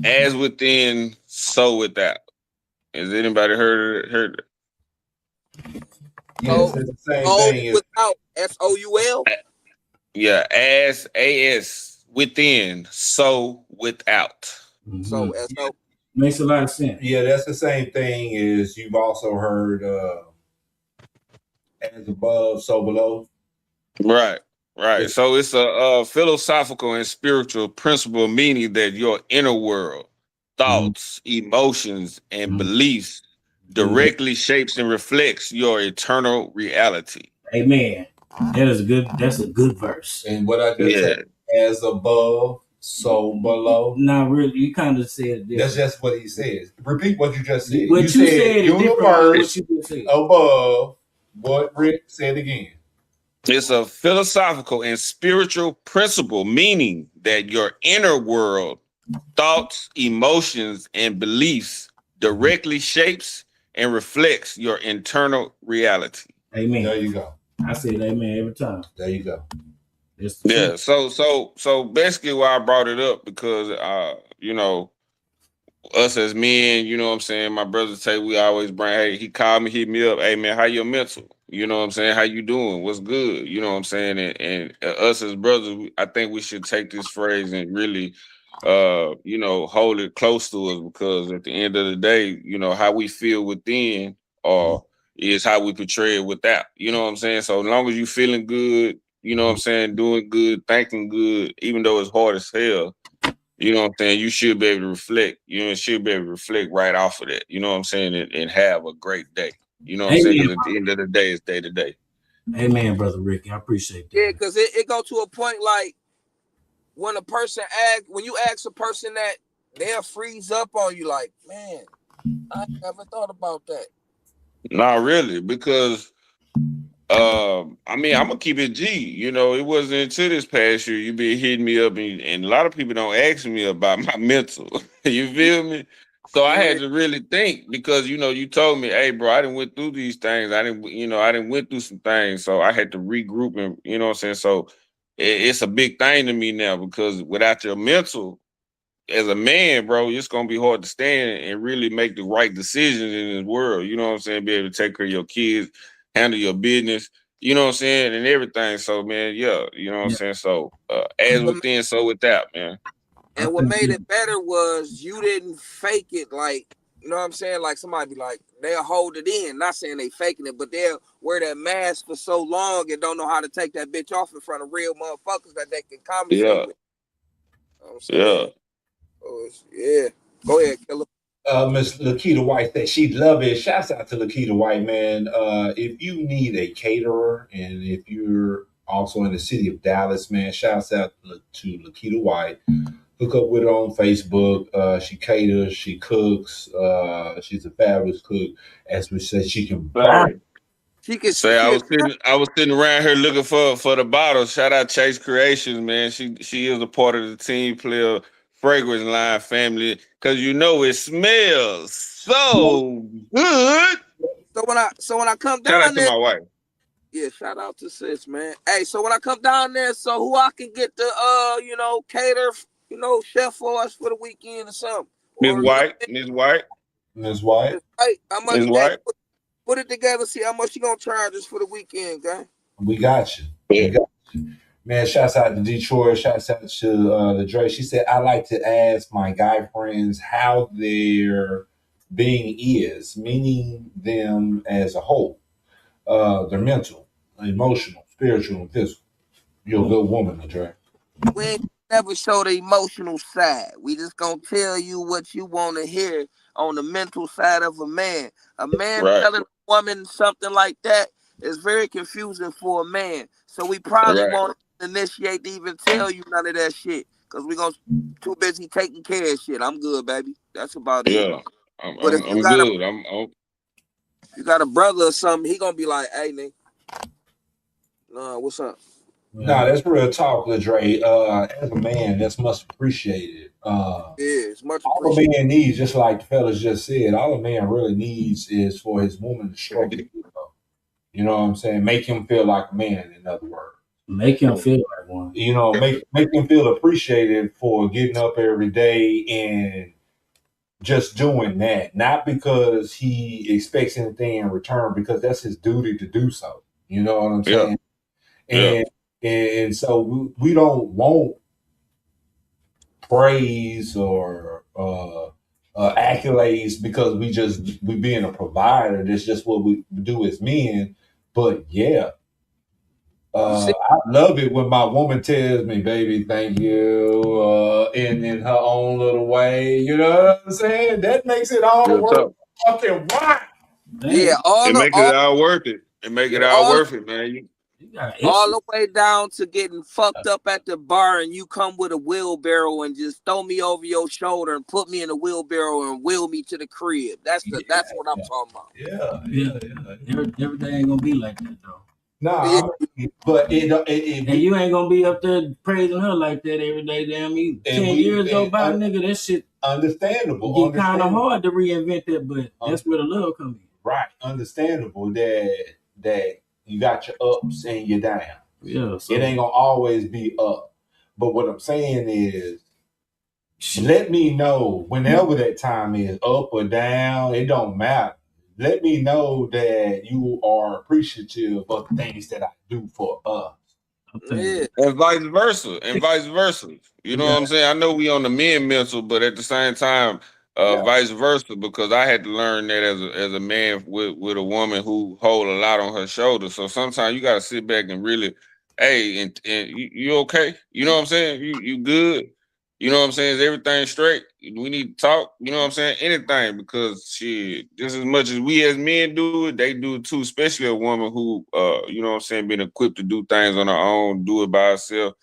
as within, so without. Has anybody heard it? Yes, it's the same thing. Without SOUL? Yeah, as within, so without. So SO makes a lot of sense. Yeah, that's the same thing as you've also heard as above, so below. Right. So it's a philosophical and spiritual principle, meaning that your inner world, thoughts, emotions, and beliefs directly shapes and reflects your eternal reality. Amen. That's a good verse. And what I just said, as above, so below. Not really. You kind of said it. That's just what he says. Repeat what you just said. What you said universe said. above. What Rick said again. It's a philosophical and spiritual principle, meaning that your inner world, thoughts, emotions, and beliefs directly shapes and reflects your internal reality. Amen. There you go. I say amen every time. There you go. Yeah. So basically why I brought it up because us as men, you know what I'm saying, my brothers say we always bring, hey, he called me, hit me up, hey man, how your mental? You know what I'm saying? How you doing? What's good? You know what I'm saying? And us as brothers, I think we should take this phrase and really hold it close to us because at the end of the day, how we feel within is how we portray it without. You know what I'm saying? So as long as you feeling good, you know what I'm saying, doing good, thinking good, even though it's hard as hell, you know what I'm saying, you should be able to reflect. Should be able to reflect right off of that. You know what I'm saying? And have a great day. You know what I'm saying? Because at the end of the day, it's day to day. Amen, Brother Ricky. I appreciate that. Yeah, because it go to a point like when you ask a person that, they'll freeze up on you like, man, I never thought about that. Not really, because I mean, I'm gonna keep it G. You know, it wasn't until this past year you been hitting me up, and a lot of people don't ask me about my mental. You feel me? So I had to really think, because you know, you told me, hey, bro, I didn't went through these things. I didn't went through some things, so I had to regroup, and you know what I'm saying. So it's a big thing to me now, because without your mental, as a man, bro, it's gonna be hard to stand and really make the right decisions in this world. You know what I'm saying? Be able to take care of your kids, handle your business, you know what I'm saying, and everything. So, man, yeah, you know what I'm saying. So, as within, so without, man. And what made it better was you didn't fake it, like, you know what I'm saying? Like, somebody be like, they'll hold it in. Not saying they faking it, but they'll wear that mask for so long and don't know how to take that bitch off in front of real motherfuckers that they can conversate with. You know what I'm saying? Yeah. Go ahead, Killer. Miss Lakita White said she'd love it. Shouts out to Lakita White, man. If you need a caterer, and if you're also in the city of Dallas, man, shouts out to Lakita White. Hook up with her on Facebook. She caters, she cooks. She's a fabulous cook. As we said, she can burn. She can say I was sitting around here looking for the bottle. Shout out Chase Creations, man. She is a part of the Team Player fragrance line family, because you know it smells so good. So when I come down Shout out there, to my wife. Yeah, shout out to sis, man. Hey, so when I come down there, so who I can get the cater, chef for us for the weekend or something? Miss White. How much? Miss White. Put it together. See how much you gonna charge us for the weekend, guy. We got you. We got you. Man, shouts out to Detroit. Shouts out to the Dre. She said, I like to ask my guy friends how their being is, meaning them as a whole. Their mental, emotional, spiritual, and physical. You're a good woman, Dre. We ain't never show the emotional side. We just gonna tell you what you want to hear on the mental side of a man. A man telling a woman something like that is very confusing for a man. So we probably won't initiate to even tell you none of that shit, because we gonna too busy taking care of shit. I'm good, baby. That's about it. Yeah, I'm good. You got a brother or something, he gonna be like, hey, nigga, what's up? Nah, that's real talk, Dre. As a man, that's much appreciated. It's much all a man needs, just like the fellas just said, all a man really needs is for his woman to stroke it. You know what I'm saying? Make him feel like a man, in other words. Make him feel like one. You know, make him feel appreciated for getting up every day and just doing that. Not because he expects anything in return, because that's his duty to do so. You know what I'm saying? And so we don't want praise or accolades because we being a provider. That's just what we do as men. But yeah, I love it when my woman tells me, "Baby, thank you," in her own little way. You know what I'm saying? That makes it all worth fucking right. Yeah, it make it all worth it. It make it all worth it, man. All the way down to getting fucked up at the bar, and you come with a wheelbarrow and just throw me over your shoulder and put me in a wheelbarrow and wheel me to the crib. That's what I'm talking about. Yeah. Everything ain't gonna be like that though. No, but and you ain't gonna be up there praising her like that every day, damn either. 10 years go by, nigga, that shit understandable. Get kind of hard to reinvent that, but that's where the love comes in. Right, understandable that you got your ups and your downs. Yeah, it ain't gonna always be up. But what I'm saying is, let me know whenever that time is, up or down. It don't matter. Let me know that you are appreciative of the things that I do for us. Yeah. And vice versa. You know what I'm saying? I know we on the men mental, but at the same time, vice versa, because I had to learn that as a man with a woman who hold a lot on her shoulders. So sometimes you got to sit back and really, hey, and you okay? You know what I'm saying? You good? You know what I'm saying? Is everything straight? We need to talk. You know what I'm saying? Anything, because shit, just as much as we as men do it, they do it too. Especially a woman who, you know what I'm saying, been equipped to do things on her own, do it by herself.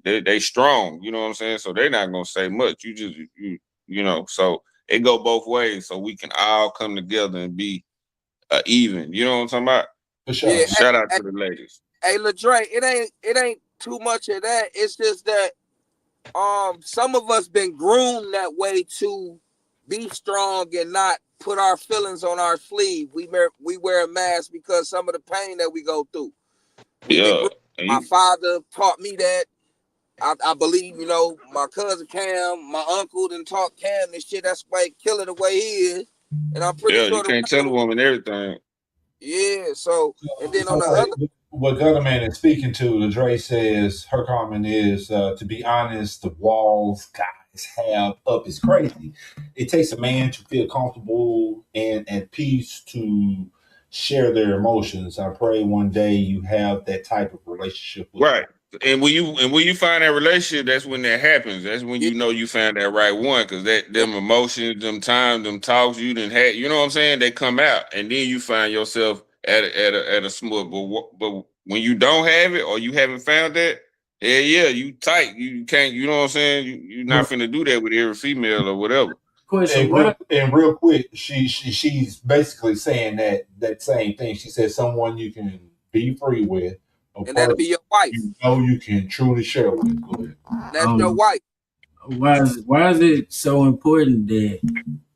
they strong, you know what I'm saying? So they're not gonna say much. You know, so it go both ways, so we can all come together and be even. You know what I'm talking about? For sure. Yeah, Shout out to the ladies. Hey, Ladre, it ain't too much of that. It's just that some of us been groomed that way to be strong and not put our feelings on our sleeve. We wear a mask because some of the pain that we go through. My father taught me that. I believe, you know, my cousin Cam, my uncle done taught Cam this shit. That's why he killer the way he is. And I'm pretty sure you can't tell a woman everything. Yeah, so and then on the other, what Gunna Man is speaking to, Dre says her comment is, to be honest, the walls guys have up is crazy. It takes a man to feel comfortable and at peace to share their emotions. I pray one day you have that type of relationship with right. And when you find that relationship, that's when that happens. That's when you know you found that right one, because them emotions, them times, them talks you didn't have, you know what I'm saying? They come out, and then you find yourself at a smooth. But when you don't have it or you haven't found that, yeah, you tight. You can't. You know what I'm saying? You're not finna do that with every female or whatever. And real quick, she's basically saying that same thing. She said someone you can be free with, and that'll be your wife. You know you can truly share with. Go ahead. That's your wife. Why is it so important that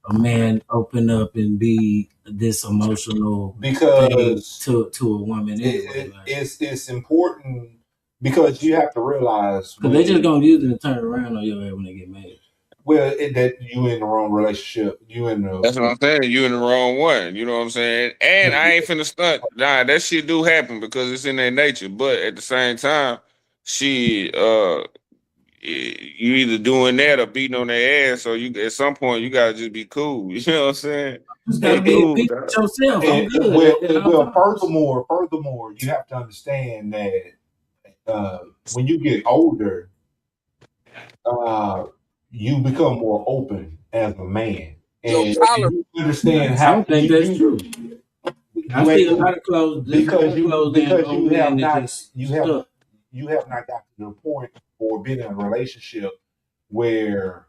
a man open up and be this emotional because to a woman? It's important because you have to realize because they just gonna use it to turn around on your head when they get mad. Well, that you in the wrong relationship. That's what I'm saying. You in the wrong one. You know what I'm saying? And I ain't finna stunt. Nah, that shit do happen because it's in their nature. But at the same time, you either doing that or beating on their ass. So you at some point you gotta just be cool. You know what I'm saying? You gotta be cool, yourself. Well, furthermore, you have to understand that when you get older, you become more open as a man. And you understand how. I don't think that's true. I see a lot of clothes because you have not gotten to the point or been in a relationship where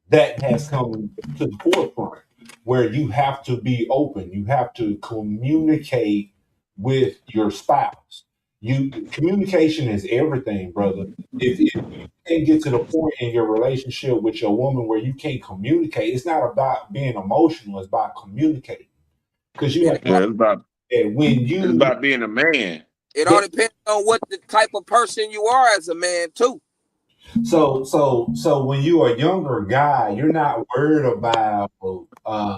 that has come to the forefront, where you have to be open, you have to communicate with your spouse. Communication is everything, brother. If you can't get to the point in your relationship with your woman where you can't communicate, it's not about being emotional, it's about communicating. Because it's about being a man. It all depends on what the type of person you are as a man too. So when you are a younger guy, you're not worried about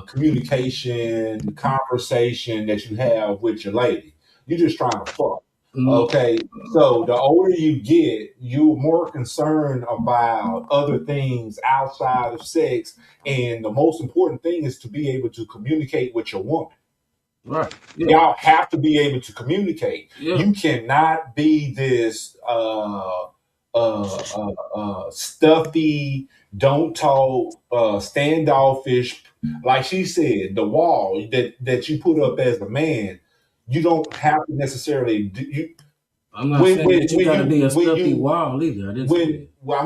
communication, conversation that you have with your lady. You're just trying to fuck. Okay, so the older you get, you're more concerned about other things outside of sex, and the most important thing is to be able to communicate with your woman. Right. Yeah. Y'all have to be able to communicate. Yeah. You cannot be this stuffy, don't talk, standoffish. Like she said, the wall that you put up as a man, you don't have to necessarily. I'm not saying that you gotta be a stuffy wall either. I'm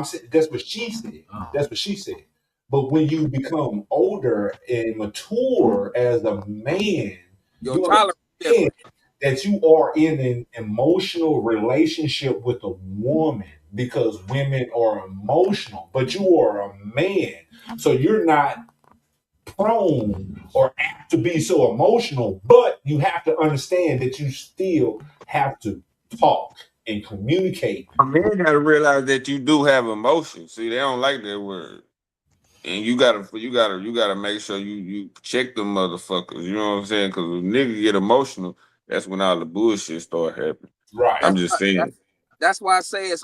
saying that's what she said. That's what she said. But when you become older and mature as a man, you understand that you are in an emotional relationship with a woman, because women are emotional, but you are a man. So you're not prone or apt to be so emotional, but you have to understand that you still have to talk and communicate. A man gotta realize that you do have emotions. See, they don't like that word. And you gotta make sure you check them motherfuckers. You know what I'm saying? Because when niggas get emotional, that's when all the bullshit start happening. Right. I'm just saying. That's why I say it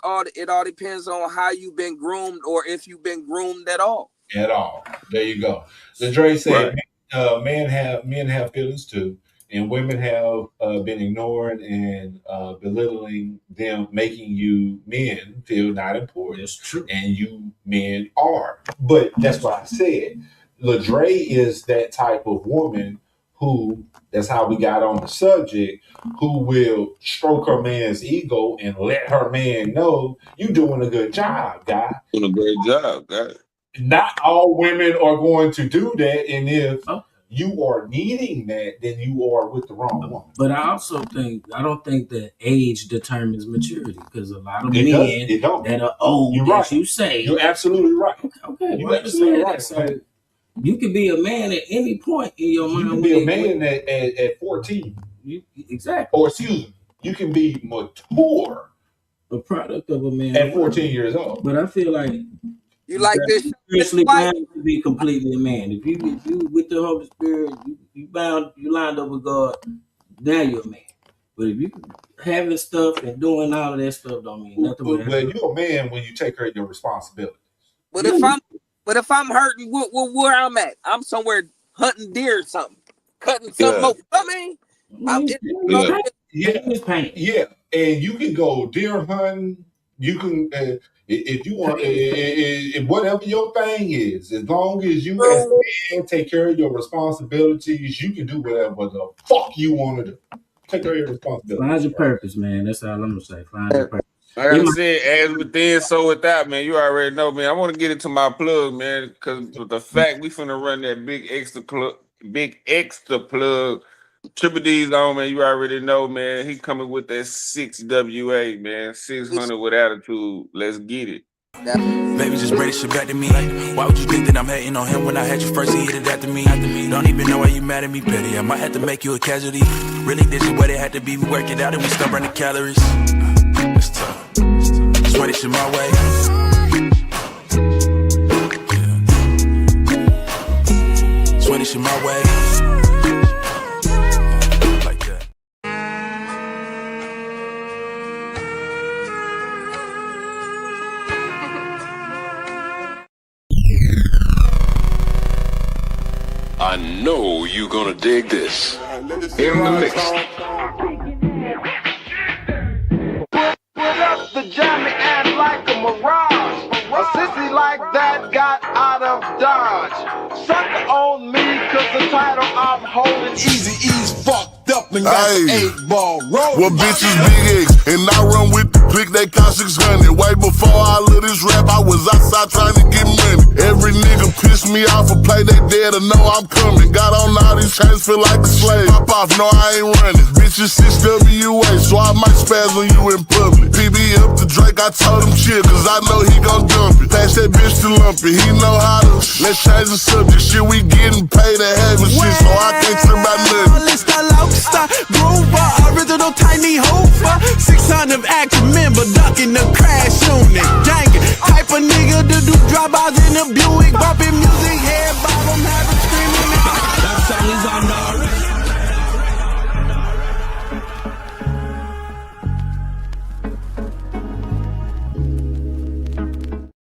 all depends on how you've been groomed, or if you've been groomed at all. At all. There you go. So Dre said, men have feelings too, and women have been ignoring and belittling them, making you men feel not important. That's true. And you men are. But that's what I said. Ladre is that type of woman who, that's how we got on the subject, who will stroke her man's ego and let her man know you doing a good job, guy. Doing a great job, guy. Not all women are going to do that, and if you are needing that, then you are with the wrong woman. But I don't think that age determines maturity, because a lot of It men don't. that are old, You're as right. you say. You're absolutely right. Okay, You're absolutely right. So you can be a man at any point in your mind. You can be a man at 14. Exactly. Or excuse me, you can be mature. A product of a man at 14 years old. But I feel like you like this. Seriously, bound to be completely a man. If you with the Holy Spirit, you lined up with God. Now you're a man. But if you having stuff and doing all of that stuff, don't mean nothing. But you're a man when you take care of your responsibilities. But if I'm hurting where I'm at, I'm somewhere hunting deer or something, cutting something up. I mean, yeah, and you can go deer hunting. You can if you want, whatever your thing is, as long as you as a man take care of your responsibilities, you can do whatever the fuck you want to do. Take care of your responsibilities. Find your purpose, man. That's all I'm gonna say. Find your purpose. Like I said, as within, so without, man. You already know, man. I want to get into my plug, man, because the fact we finna run that big extra plug. Triple D's on, man. You already know, man. He coming with that 6WA, man. 600 with attitude. Let's get it. Baby, just bring this shit back to me. Why would you think that I'm hating on him when I had you first? He hit it after me. Don't even know why you mad at me, petty. I might have to make you a casualty. Really, this is what it had to be. We work it out and we start burning calories. It's tough. Just run this shit my way. Yeah. Just run this shit my way. I know you're gonna dig this. In the mix. Put up the jammy and like a mirage. A sissy like that got out of Dodge. Sucker on me cause the title I'm holding. Easy-E's fucked up and got the 8-ball rolling. Well, bitches big eggs, and I run with the click that cost 600. Way before I let this rap, I was outside trying to get money. Every nigga pissed me off or play they dead or know I'm coming. Got on all these chains, feel like a slave. Pop off, no I ain't running. Bitches 6WA, so I might spaz on you in public. PB up the Drake, I told him chill, cause I know he gon' dump it. Pass that bitch to Lumpy, he know how to. Let's change the subject, shit we getting paid to having shit, so I can't trip about nothing. Groover, original tiny hooper, 600 active member, ducking the crash unit, dangin', type of nigga to do drop-outs in the Buick, bumping music, head bob, I'm having screaming. That song is on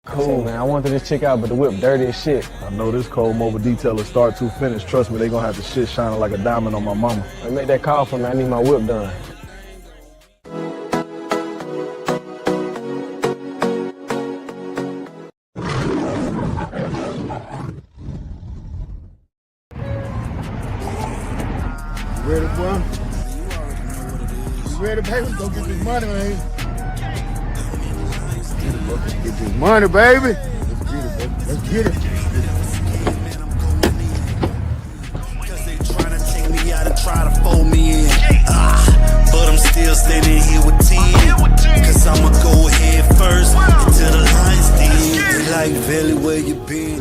Cool, man. I wanted this chick out, but the whip dirty as shit. I know this cold mobile detailer start to finish. Trust me, they gonna have the shit shining like a diamond on my mama. Hey, make that call for me. I need my whip done. You ready, boy? You ready, baby? Go get this money, man. Get this money, baby. Let's get it, baby. Let's get it. Cause they trying to take me out and try to fold me in. But I'm still standing here with 10. Cause I'ma go ahead first until the line's dead. Like, Valley, where you been?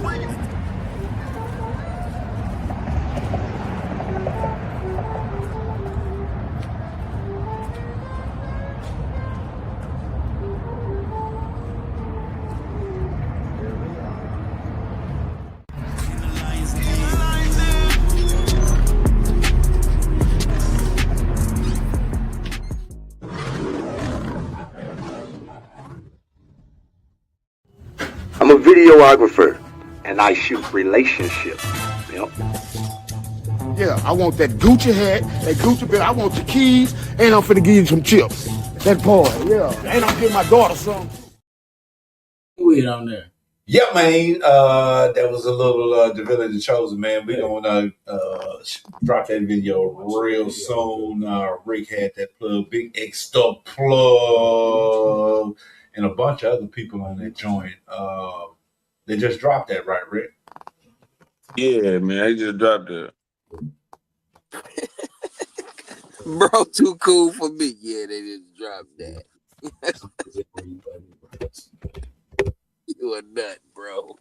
I'm a videographer, and I shoot relationships. Yep. Yeah, I want that Gucci hat, that Gucci belt. I want the keys, and I'm finna give you some chips. That boy, yeah. And I'm giving my daughter some. Weird on there. Yeah, man. That was a little Divinity Chosen, man. We gonna drop that video real soon. Rick had that plug, Big X the plug, and a bunch of other people on that joint. They just dropped that, right, Rick? Yeah, man. They just dropped it. Bro, too cool for me. Yeah, they just dropped that. You a nut, bro.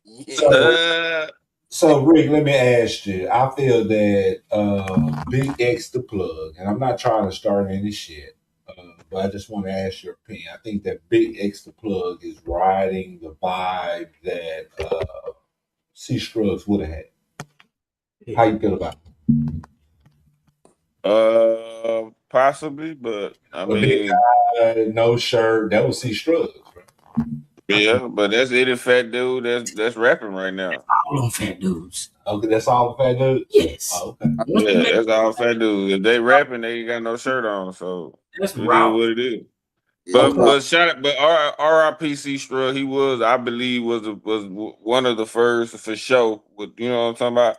Yeah. So Rick, let me ask you. I feel that Big X the plug, and I'm not trying to start any shit, but I just want to ask your opinion. I think that Big X the plug is riding the vibe that C Scruggs would have had. How you feel about it? Possibly, but I A big mean, guy, no shirt. That was C Scruggs. yeah, but that's any fat dude that's rapping right now. All them fat dudes. Okay, that's all the fat dudes? Yes. Oh, okay. Yeah, that's all fat dudes. If they rapping, they ain't got no shirt on, so That's it is raw. what it is. Yeah, But shout out, but R.I.P. C Scruggs, he was, I believe, was one of the first for sure. With, you know what I'm talking about,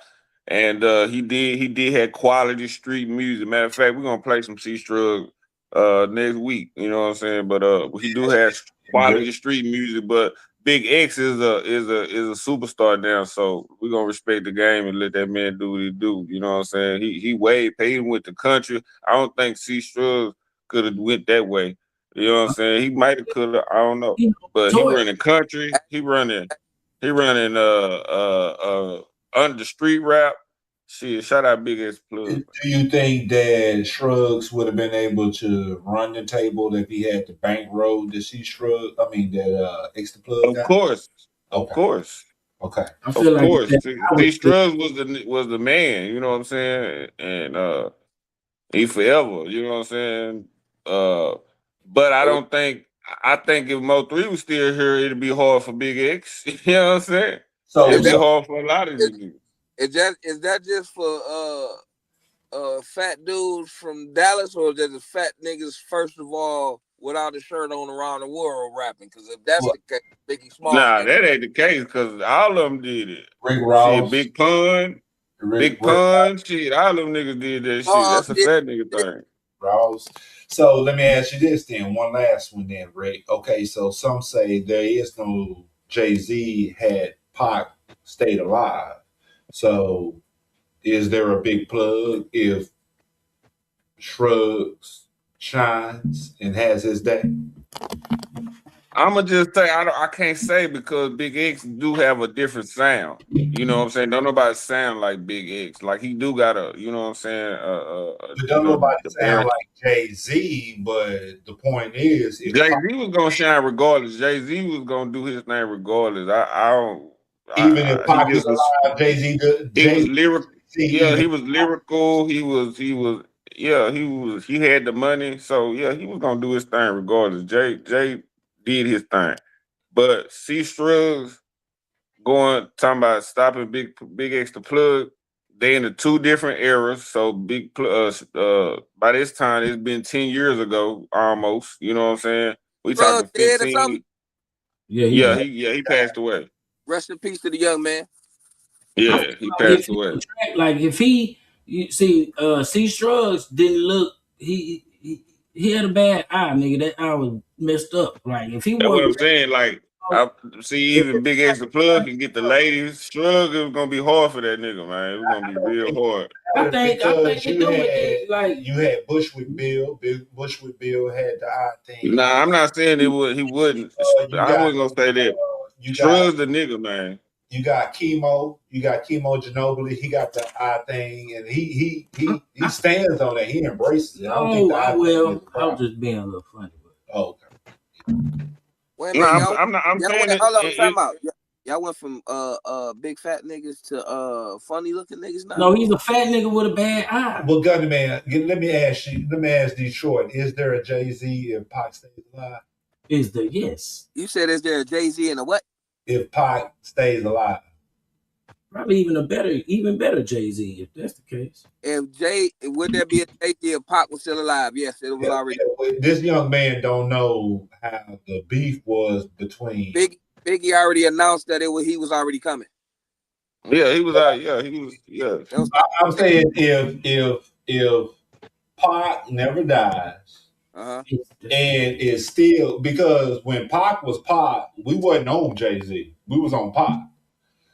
and he did have quality street music. Matter of fact, we're gonna play some C Scruggs next week. You know what I'm saying? But he do have quality street music. But Big X is a superstar now, so we're gonna respect the game and let that man do what he do. You know what I'm saying? He way paid with the country. I don't think C Scruggs could have went that way. You know what I'm saying? He might have could have, I don't know. But he running country, he running under street rap. Shit, shout out Big X Plug. Do you think that Scruggs would have been able to run the table if he had the bankroll that C Scruggs? I mean that X the plug. Of course. Of course. Okay. I feel Of like course. that- C Scruggs was the man, you know what I'm saying? And he forever, you know what I'm saying? But I don't think I think if Mo3 was still here, it'd be hard for Big X. You know what I'm saying? So it'd be hard for a lot of these niggas. Is that just for fat dudes from Dallas, or is that the fat niggas first of all without a shirt on around the world rapping? Because if that's the case, Biggie Small. Nah, that ain't the case because all of them did it. Rick Ross, shit, Big Pun, Big Pun, shit, all them niggas did that shit. That's a fat nigga thing. Ross. So let me ask you this then, one last one then, Rick. Okay, so some say there is no Jay-Z had Pac stayed alive. So is there a big plug if Scruggs shines and has his day? I'ma just say I can't say because Big X do have a different sound. You know what I'm saying? Don't nobody sound like Big X. Like he do got a, you know what I'm saying? Don't nobody sound like Jay-Z, but the point is, Jay-Z was gonna shine regardless. Jay-Z was gonna do his thing regardless. I don't. Even if Pac is alive, Jay-Z. He was lyrical. Yeah, he was lyrical. He had the money. So yeah, he was gonna do his thing regardless. Jay did his thing. But C Scruggs talking about stopping Big X the plug. They in the two different eras. So by this time it's been 10 years ago almost. You know what I'm saying? We talking 15. He passed away. Rest in peace to the young man. Yeah, he passed away. Like if he, you see, C Scruggs didn't look. He had a bad eye, nigga. That eye was messed up. Like if he That's what I'm wasn't, saying. Like I see even Big X the plug can get the ladies. Scruggs is gonna be hard for that nigga, man. It was gonna be real hard. I think he do it. Like you had Bushwick Bill. Bushwick Bill had the eye thing. Nah, I'm not saying he wouldn't. I wasn't gonna say that. Scruggs the nigga, man. You got Chemo. You got Chemo Ginobili. He got the eye thing, and he stands on that. He embraces it. I don't think the eye thing is I was just being a little funny. Okay. Wait a minute, I'm saying hold on, time out. Y'all went from big fat niggas to funny looking niggas now. No, he's a fat nigga with a bad eye. Well, Gunna man, let me ask Detroit: is there a Jay-Z if Pac stays alive? Is there? Yes. You said is there a Jay-Z and a what? If Pac stays alive. Probably even better Jay-Z if that's the case. Would there be a Jay-Z if Pac was still alive? Yes, it was already. This young man don't know how the beef was between Big Biggie already announced that he was already coming. Yeah, he was out. Yeah, he was. Yeah. I'm saying if Pac never dies, uh-huh, and it's still because when Pac was Pac, we wasn't on Jay-Z. We was on Pac.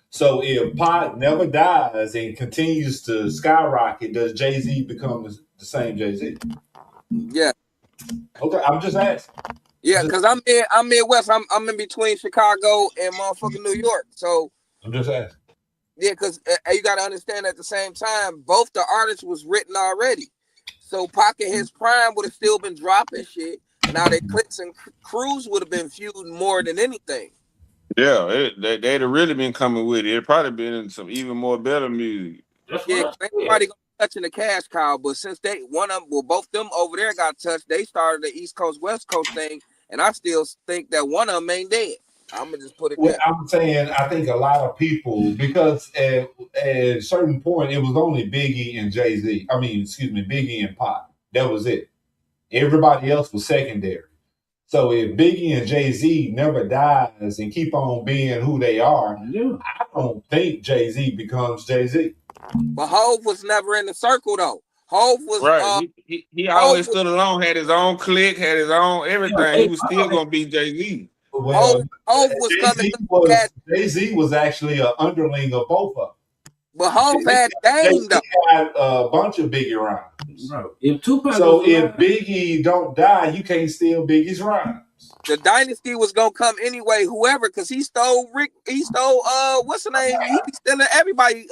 So if Pac never dies and continues to skyrocket, does Jay-Z become the same Jay-Z? Yeah. Okay, I'm just asking. Yeah, because I'm Midwest. I'm in between Chicago and motherfucking New York. So I'm just asking. Yeah, because you got to understand at the same time, both the artists was written already. So Pac in his prime would have still been dropping shit. Now their clicks and crews would have been feuding more than anything. Yeah, they'd have really been coming with it. It'd probably been in some even more better music. Yeah, everybody gonna be touching the cash cow, but since both them over there got touched, they started the East Coast West Coast thing, and I still think that one of them ain't dead. I'm gonna just put it there. I'm saying I think a lot of people, because at a certain point it was only Biggie and Jay-Z. Biggie and Pac. That was it. Everybody else was secondary. So if Biggie and Jay-Z never dies and keep on being who they are, I don't think Jay-Z becomes Jay-Z. But Hov was never in the circle though. Hov was right. He always stood alone, had his own clique, had his own everything. He was still gonna be Jay-Z. Well, Hov was coming. Jay-Z was actually an underling of both of them. But Hov had Dame though. He had a bunch of Biggie rhymes. Bro, if Tupac if Biggie don't die, you can't steal Biggie's rhymes. The dynasty was gonna come anyway, whoever, because he stole what's the name? He be stealing everybody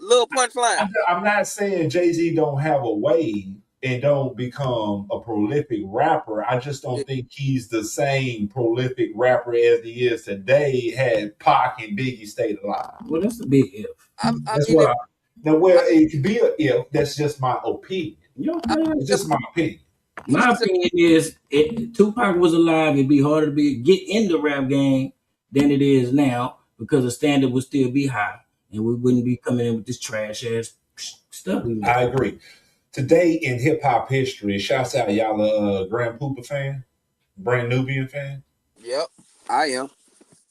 little punchline. I'm not saying Jay-Z don't have a wave and don't become a prolific rapper. I just don't think he's the same prolific rapper as he is today had Pac and Biggie stayed alive. Well, that's a big if. It could be a if. That's just my opinion. It's just my opinion. My opinion is, if Tupac was alive, it'd be harder to get in the rap game than it is now because the standard would still be high, and we wouldn't be coming in with this trash ass stuff. I agree. Today in hip hop history, shouts out y'all a Grand Poopa fan, Brand Nubian fan. Yep, I am.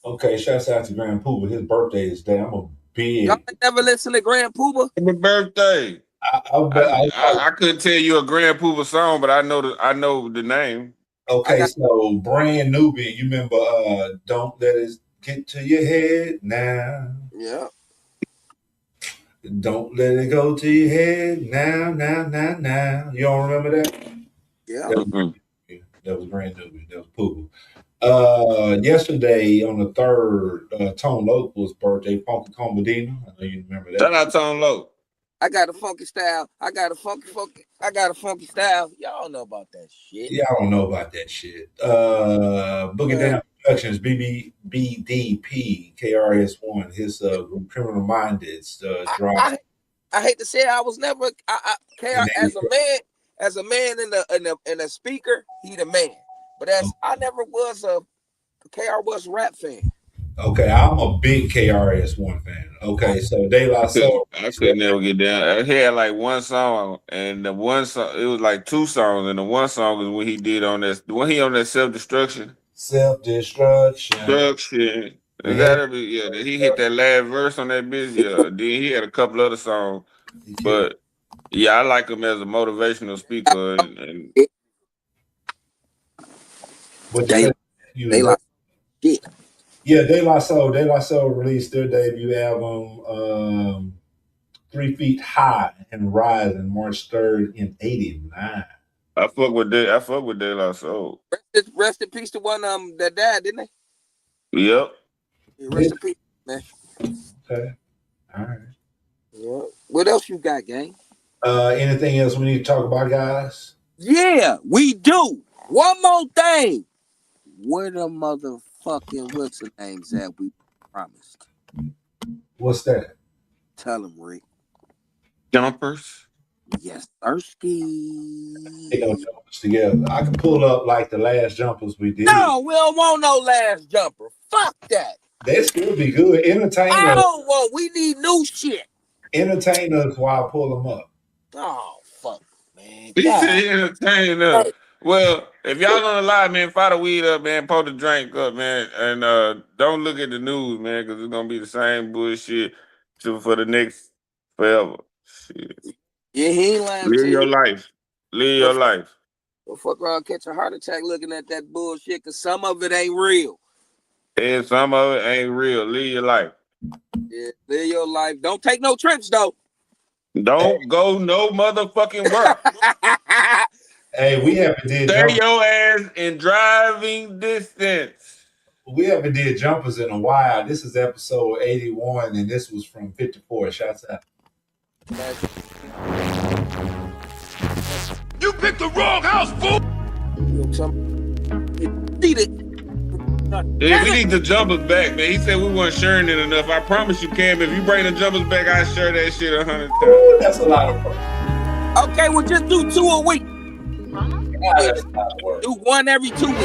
Okay, shouts out to Grand Poopa. His birthday is today. I'm a big. Y'all never listen to Grand Poopa? Happy birthday. I couldn't tell you a Grand Poopa song, but I know the name. Okay, so Brand Nubian, you remember Don't Let It Get to Your Head Now. Yeah. Don't let it go to your head now. You don't remember that? Yeah. That was Brand Nubian. That was Poopa. Yesterday on the 3rd, Tone Local's birthday, Funky Combadina. I know you remember that. Shout out Tone Local. I got a funky style. I got a funky style. Y'all know about that shit. Y'all don't know about that shit. Boogie Down Productions, BDP, KRS-One, his group Criminal Minded dropped. I hate to say it, I was never as a man in a speaker, he the man. But I never was a KRS rap fan. Okay, I'm a big KRS-One fan. Okay, so De La Soul. I could never get down. I had like one song, and the one song, it was like 2 songs, and the one song is when he did on that, when he on that self-destruction. Self-destruction. He hit that last verse on that bitch. Yeah, then he had a couple other songs, but yeah, I like him as a motivational speaker. And they like shit. Yeah, De La Soul released their debut album, 3 Feet High and Rising, March 3rd in '89. I fuck with De La Soul. Rest in peace to one that died, didn't they? Yep. Rest in peace, man. Okay. All right. Yeah. What else you got, gang? Anything else we need to talk about, guys? Yeah, we do. One more thing. Where the motherfucking what's the names that we promised? What's that? Tell them, Rick. Jumpers. Yes, Thirsty. They go jumpers together. I can pull up like the last jumpers we did. No, we don't want no last jumper. Fuck that. That still be good. Entertain us. I don't want. We need new shit. Entertain us while I pull them up. Oh fuck, man. He said entertain us. Well, if y'all gonna lie, man, fire the weed up, man, pour the drink up, man, and don't look at the news, man, because it's gonna be the same bullshit for the next forever. Shit. Yeah, he ain't lying. Live your life. Live your life. Well, fuck around, catch a heart attack looking at that bullshit, because some of it ain't real. And some of it ain't real. Live your life. Yeah, live your life. Don't take no trips, though. Don't go no motherfucking work. Hey, we haven't did Stay jumpers. your ass in driving distance. We haven't did jumpers in a while. This is episode 81, and this was from 54. Shouts out. You picked the wrong house, fool! Yeah, we need the jumpers back, man. He said we weren't sharing it enough. I promise you, Cam, if you bring the jumpers back, I share that shit 100 times. Ooh, that's a lot of work. Okay, well, just do 2 a week. Do 1 every 2 weeks.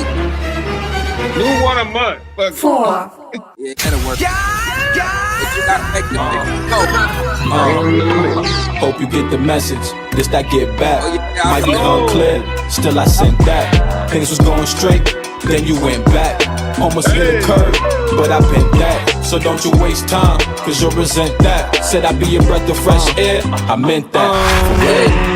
Do 1 a month. Fuck 4. Yeah, that'll work. But you gotta make them Hope you get the message. This that get back. Might be unclear. Still I sent that. Things was going straight. Then you went back. Almost hit a curve, but I bent that. So don't you waste time, cause you'll resent that. Said I'd be a breath of fresh air, I meant that.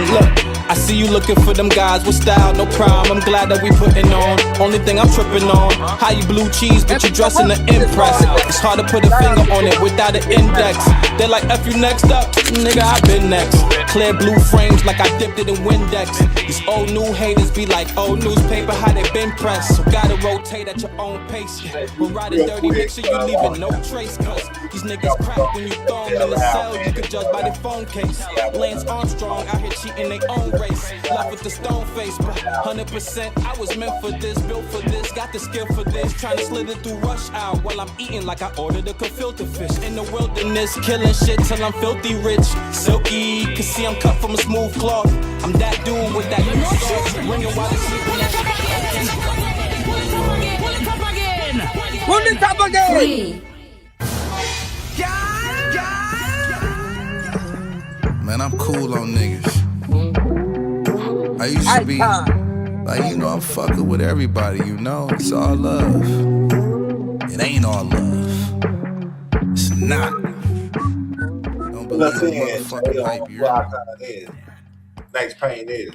Look, I see you looking for them guys with style, no problem. I'm glad that we putting on. Only thing I'm tripping on, how you blue cheese, but you dressing to impress. It's hard to put a finger on it without an index. They're like, F you next up, nigga, I been next. Clear blue frames like I dipped it in Windex. These old new haters be like, old newspaper, how they been pressed. So gotta rotate at your own pace. But riding dirty, make sure you leaving no trace. Cause these niggas crack when you throw them in the cell. You can judge by their phone case. Lance Armstrong out here cheating their own race. Left with the stone face, but 100% I was meant for this, built for this, got the skill for this. Trying to slither through rush hour while I'm eating like I ordered a gefilte fish. In the wilderness, killing shit till I'm filthy rich. Silky, can see I'm cut from a smooth cloth. I'm that dude with that new sauce. Ring it while it's sleeping. Pull it up again. Man, I'm cool on niggas. I used to be like, you know, I'm fucking with everybody, you know. It's all love. It ain't all love. It's not. Don't believe the motherfucking hype, you heard me? Next pain is.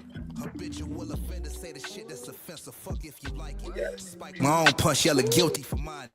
My own punch yelling guilty for mine.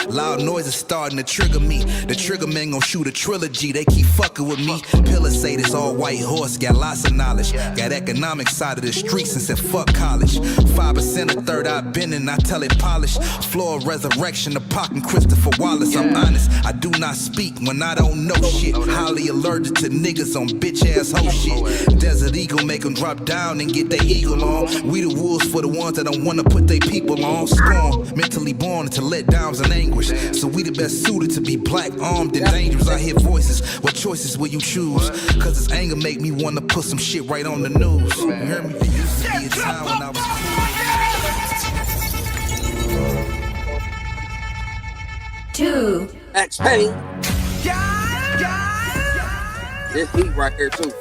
Loud noises starting to trigger me. The trigger man gon' shoot a trilogy. They keep fucking with me. Pillars say this all white horse. Got lots of knowledge. Got economic side of the streets and said fuck college. 5% of third eye bending. I tell it polished. Floor of resurrection. The Pac and Christopher Wallace. I'm honest. I do not speak when I don't know shit. Highly allergic to niggas on bitch ass hoe shit. Desert Eagle make them drop down and get their eagle on. We the wolves for the ones that don't wanna put their people on. Scorn. Mentally born to let downs and anguish. So we the best suited to be black, armed, and dangerous. I hear voices. What choices will you choose? Cause this anger make me wanna put some shit right on the news. You hear me? There used to be a time when I was cool. 2. Next pain. This heat right here too.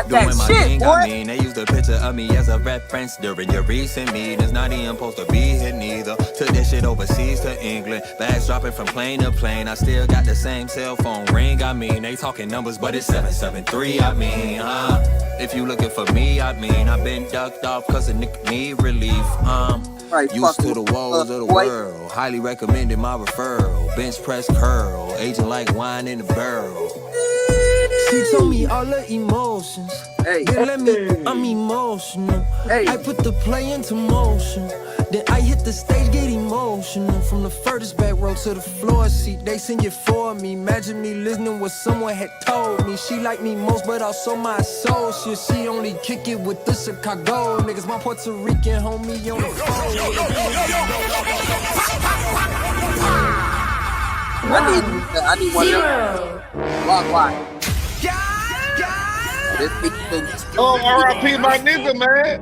Doing my thing, boy. I mean, they used a picture of me as a reference during your recent meetings. Not even supposed to be here neither. Took that shit overseas to England. Bags dropping from plane to plane. I still got the same cell phone ring. I mean, they talking numbers, but it's 773. I mean, if you looking for me, I mean, I've been ducked off cause a nigga need relief. Used to the woes of the world. Highly recommended my referral. Bench press curl. Aging like wine in the barrel. She told me all the emotions. Then let me, I'm emotional. I put the play into motion. Then I hit the stage, get emotional. From the furthest back row to the floor seat, they sing it for me. Imagine me listening what someone had told me. She like me most, but also my associate. She only kick it with the Chicago niggas. My Puerto Rican homie on the phone. I need one of them. Why? Oh, R.I.P. my nigga, man.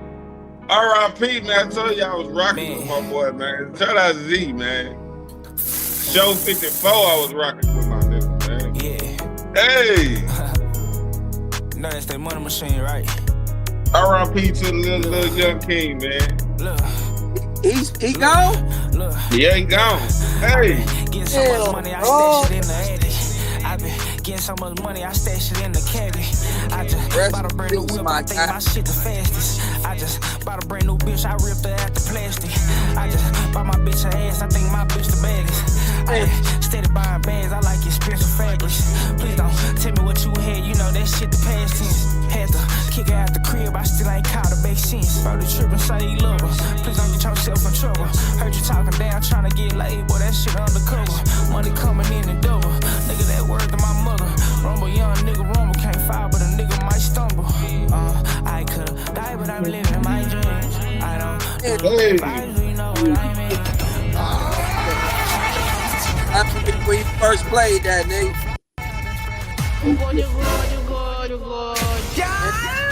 R.I.P. man. I told you I was rocking with my boy, man. Shout out Z, man. Show 54, I was rocking with my nigga, man. Yeah. Hey. No, that's that money machine, right? R.I.P. to the little young king, man. Look. He gone? Look. Yeah, he gone. Hey. Getting so much money, I stash it in the attic. I been getting so much money, I stash it in the cabin. I just bought a brand new whip, I think my shit the fastest. I just bought a brand new bitch, I ripped her out the plastic. I just bought my bitch her ass, I think my bitch the baddest. I steady buying bags, I like expensive fabrics. Please don't tell me what you had, you know that shit the past tense. Had to kick her out the crib, I still ain't caught a big sense. Probably tripping, say he love her. Please don't get yourself in trouble. Heard you talking down, trying to get laid, boy, that shit undercover. Money coming in and double. Nigga, that word to my mother. Rumble, young nigga, rumble, can't fall, but a nigga might stumble. I could've died, but I'm living my dreams. I don't do advice, you know what I mean. That's when you first played that, nigga.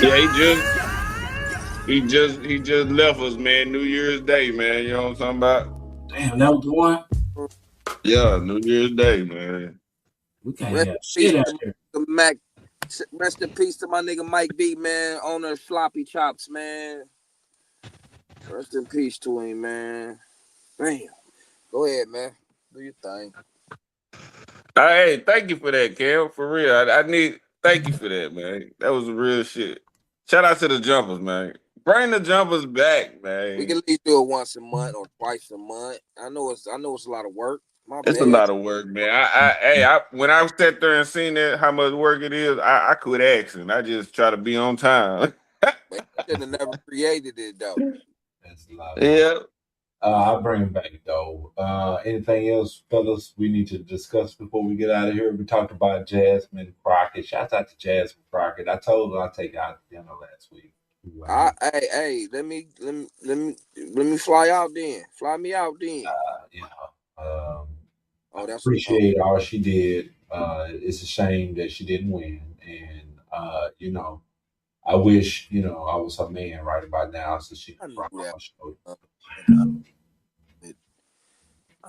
Yeah, he just left us, man. New Year's Day, man. You know what I'm talking about? Damn, that was the one? Yeah, New Year's Day, man. We can't have shit out here. Rest in peace to my nigga Mike B, man. Owner of Sloppy Chops, man. Rest in peace to him, man. Damn. Go ahead, man. Do your thing. Hey, thank you for that, Cam. For real. Thank you for that, man. That was real shit. Shout out to the jumpers, man. Bring the jumpers back, man. We can at least do it once a month or twice a month. I know it's a lot of work. It's a lot of work, man. When I sat there and seen that how much work it is, I quit asking. I just try to be on time. Man, I should have never created it though. That's a lot. Yeah. I'll bring him back though. Anything else, fellas, we need to discuss before we get out of here? We talked about Jasmine Crockett. Shout out to Jasmine Crockett. I told her I'd take her out to dinner last week. Hey, let me fly out then. Fly me out then. That's appreciate all she did. It's a shame that she didn't win, and I wish I was her man right about now so she could rock on my show.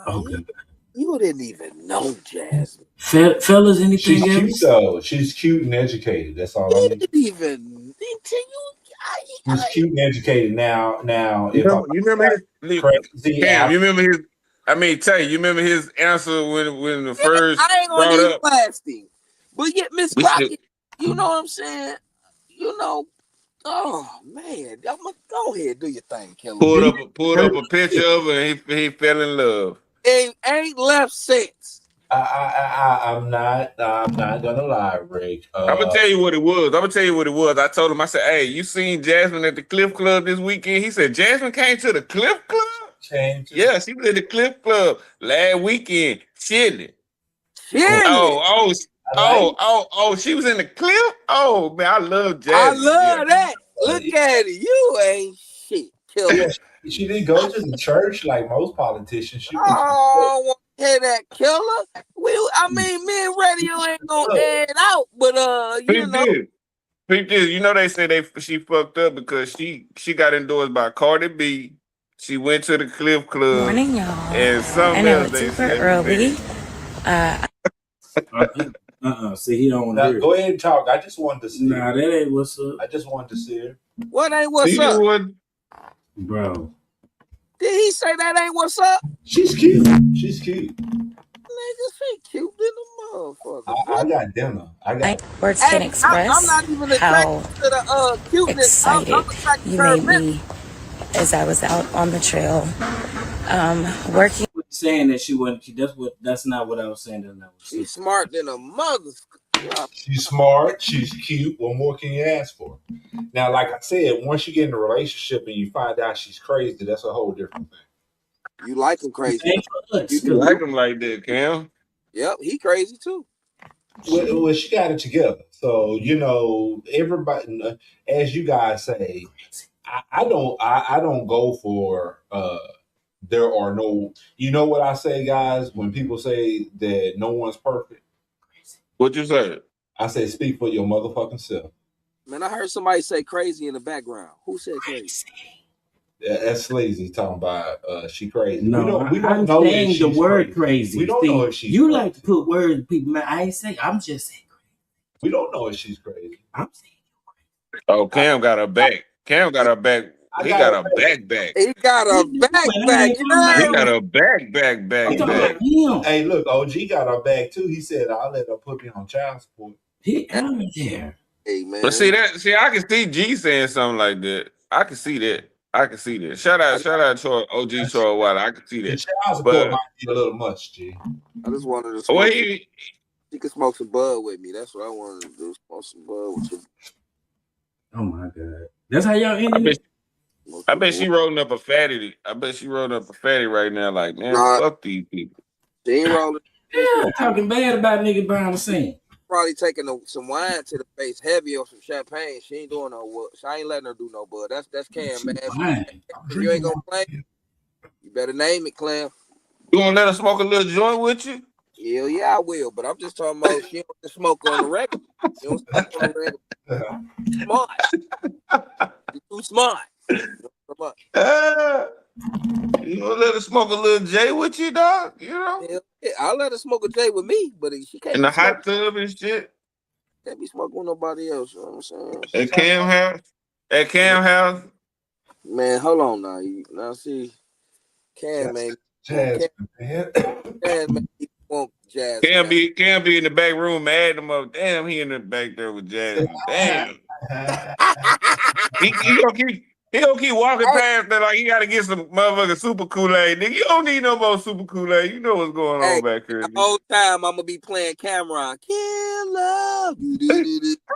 Okay. You didn't even know Jasmine. Fellas, anything She's else? cute though. She's cute and educated. That's all I mean. Didn't even She's cute and educated. Now, you remember his? I mean, Tay, you remember his answer when the first I ain't gonna brought need up? Blasting, but yet Miss Crockett, you know what I'm saying? Oh man, go ahead, do your thing, Killer. Pulled up a picture of her and he fell in love. Ain't left since. I'm not gonna lie, Rick. I'm gonna tell you what it was. I told him, I said, "Hey, you seen Jasmine at the Cliff Club this weekend?" He said, "Jasmine came to the Cliff Club." Yeah, she was at the Cliff Club last weekend, chilling. Oh, she was in the Cliff. Oh man, I love Jasmine. I love that. Look at it. You ain't shit, Killer. She didn't go to the church like most politicians. I don't want to hear that, Killer. Me and Radio ain't gonna add out, but they say she fucked up because she got endorsed by Cardi B. She went to the Cliff Club. Morning, y'all. And something else they super early. See, he don't want to hear go ahead and talk. I just wanted to see. Nah, that ain't what's up. I just wanted to see her. What ain't what's up? Bro. Did he say that ain't what's up? She's cute. She's cute. Nigga, she cute than a motherfucker. I got dinner. Words can express I'm not even attracted to the cuteness. I'm attracted you to her made me as I was out on the trail working. Saying that she wasn't cute. That's not what I was saying. She's smart than a mother. She's smart. She's cute. What more can you ask for? Now, like I said, once you get in a relationship and you find out she's crazy, that's a whole different thing. You like him crazy. You like him like that, Cam? Yep, he crazy too. Well, she got it together. So, everybody, as you guys say, I don't go for there are no, what I say, guys, when people say that no one's perfect? What you say? I say speak for your motherfucking self. Man, I heard somebody say crazy in the background. Who said crazy? That's Sleazy talking about she crazy. No, we don't I'm know if saying the she's word crazy. We don't See, know if she's you crazy. like to put words in people. Man, I ain't saying. I'm just saying. We don't know if she's crazy. I'm saying. Oh, Cam got her back. Cam got her back. He got a back. He got a back. You know? He got a back. Hey, look, OG got her back too. He said, "I'll let her put me on child support." He out of there. Hey man. But see, I can see G saying something like that. I can see that. Shout out to OG Troy Water. I can see The that. child support might be a little much, G. I just wanted to smoke. She could smoke some bud with me. That's what I wanted to do. Smoke some bud with you. Oh my God. That's how y'all ended it? I bet she rolling up a fatty. Right now. Like, man, fuck these people. She ain't rolling. Yeah, talking bad about niggas behind the scene. Probably taking some wine to the face, heavy or some champagne. She ain't doing no work. I ain't letting her do no bud. That's Cam, man. If you ain't gonna play, you better name it, Clem. You gonna let her smoke a little joint with you? Hell yeah, I will. But I'm just talking about she don't just smoke on the regular. She don't smoke on the regular. Smart. You too smart. You gonna let her smoke a little J with you, dog? You know? Yeah, I'll let her smoke a J with me, but she can't in be the hot tub and shit. Can't be smoking with nobody else. You know what I'm saying? At Cam house. At Cam house. Man, hold on now. Now see, Cam man. Cam man, he won't jazz. Cam be in the back room, mad him up. Damn, he in the back there with Jazz. Damn. He gonna keep walking past there like he gotta get some motherfucking super Kool-Aid. Nigga, you don't need no more super Kool-Aid. You know what's going on back here. The whole time I'm gonna be playing Cameron. Killer. Killer.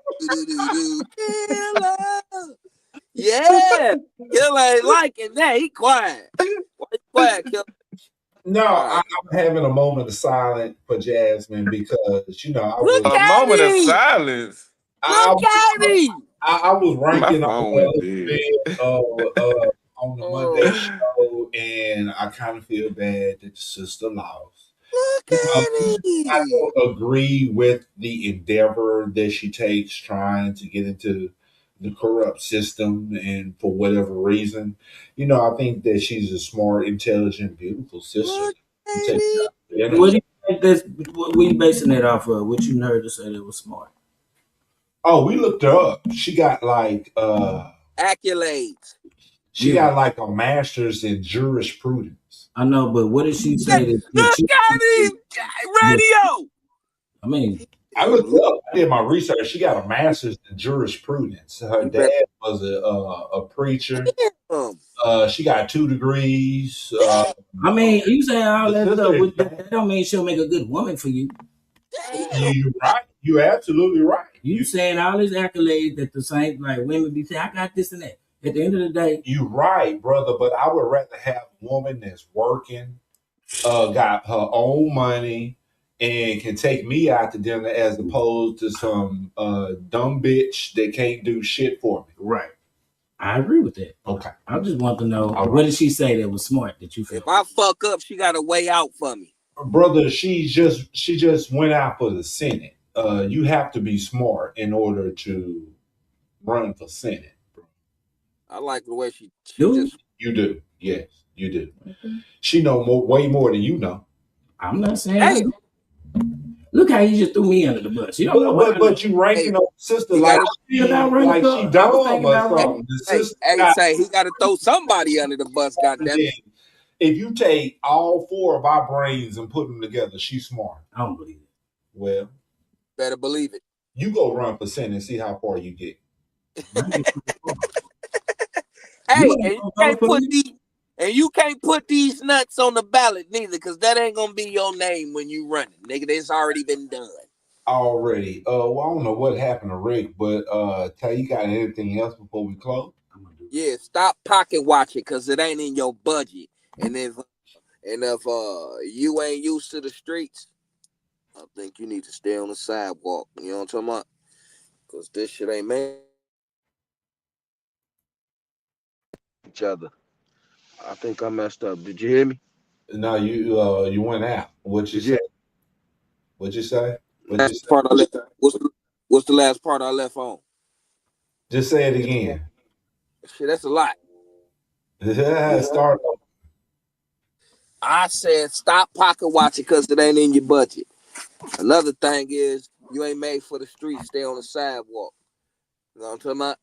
Yeah. Killer ain't liking that. He quiet. Why you quiet, Killer? No, I'm having a moment of silence for Jasmine because I was a moment of silence. Look at me. I was ranking on the Monday show, and I kind of feel bad that the sister lost. Look at me. I don't agree with the endeavor that she takes trying to get into the corrupt system, and for whatever reason, I think that she's a smart, intelligent, beautiful sister. What do you think what you basing that off of? What you heard to say that was smart? Oh, we looked her up. She got like accolades. She got like a master's in jurisprudence. I know, but what did she say? Look at me, radio. I mean, I looked up. I did my research. She got a master's in jurisprudence. Her dad was a preacher. She got 2 degrees. I mean, you saying all that stuff, that don't mean she'll make a good woman for you. You're right. You're absolutely right. You saying all these accolades that the same like women be saying, I got this and that. At the end of the day, you're right, brother. But I would rather have a woman that's working, got her own money, and can take me out to dinner as opposed to some dumb bitch that can't do shit for me. Right. I agree with that. Okay. I just want to know what did she say that was smart that you feel? If I fuck up, she got a way out for me. Brother, she just went out for the Senate. You have to be smart in order to run for Senate. I like the way she just. You do, yes, you do. Mm-hmm. She know way more than you know. I'm not saying. Hey. Look how you just threw me under the bus. You don't know but you ranking on sister like she dumb or something. Say he got to throw somebody under the bus. Goddamn. If you take all 4 of our brains and put them together, she's smart. I don't believe it. Well, better believe it. You go run for Senate and see how far you get. Hey, you can't put these nuts on the ballot neither, because that ain't gonna be your name when you run it, nigga. It's already been done. Already. Well, I don't know what happened to Rick, but you got anything else before we close? Yeah, stop pocket watching because it ain't in your budget. And if you ain't used to the streets, I think you need to stay on the sidewalk. You know what I'm talking about? Because this shit ain't made each other. I think I messed up. Did you hear me? No, you went out. What'd you say? What'd you say? Part I left. What's the last part I left on? Just say it again. Shit, that's a lot. Yeah, start. I said stop pocket watching because it ain't in your budget. Another thing is you ain't made for the street. Stay on the sidewalk. You know what I'm talking about?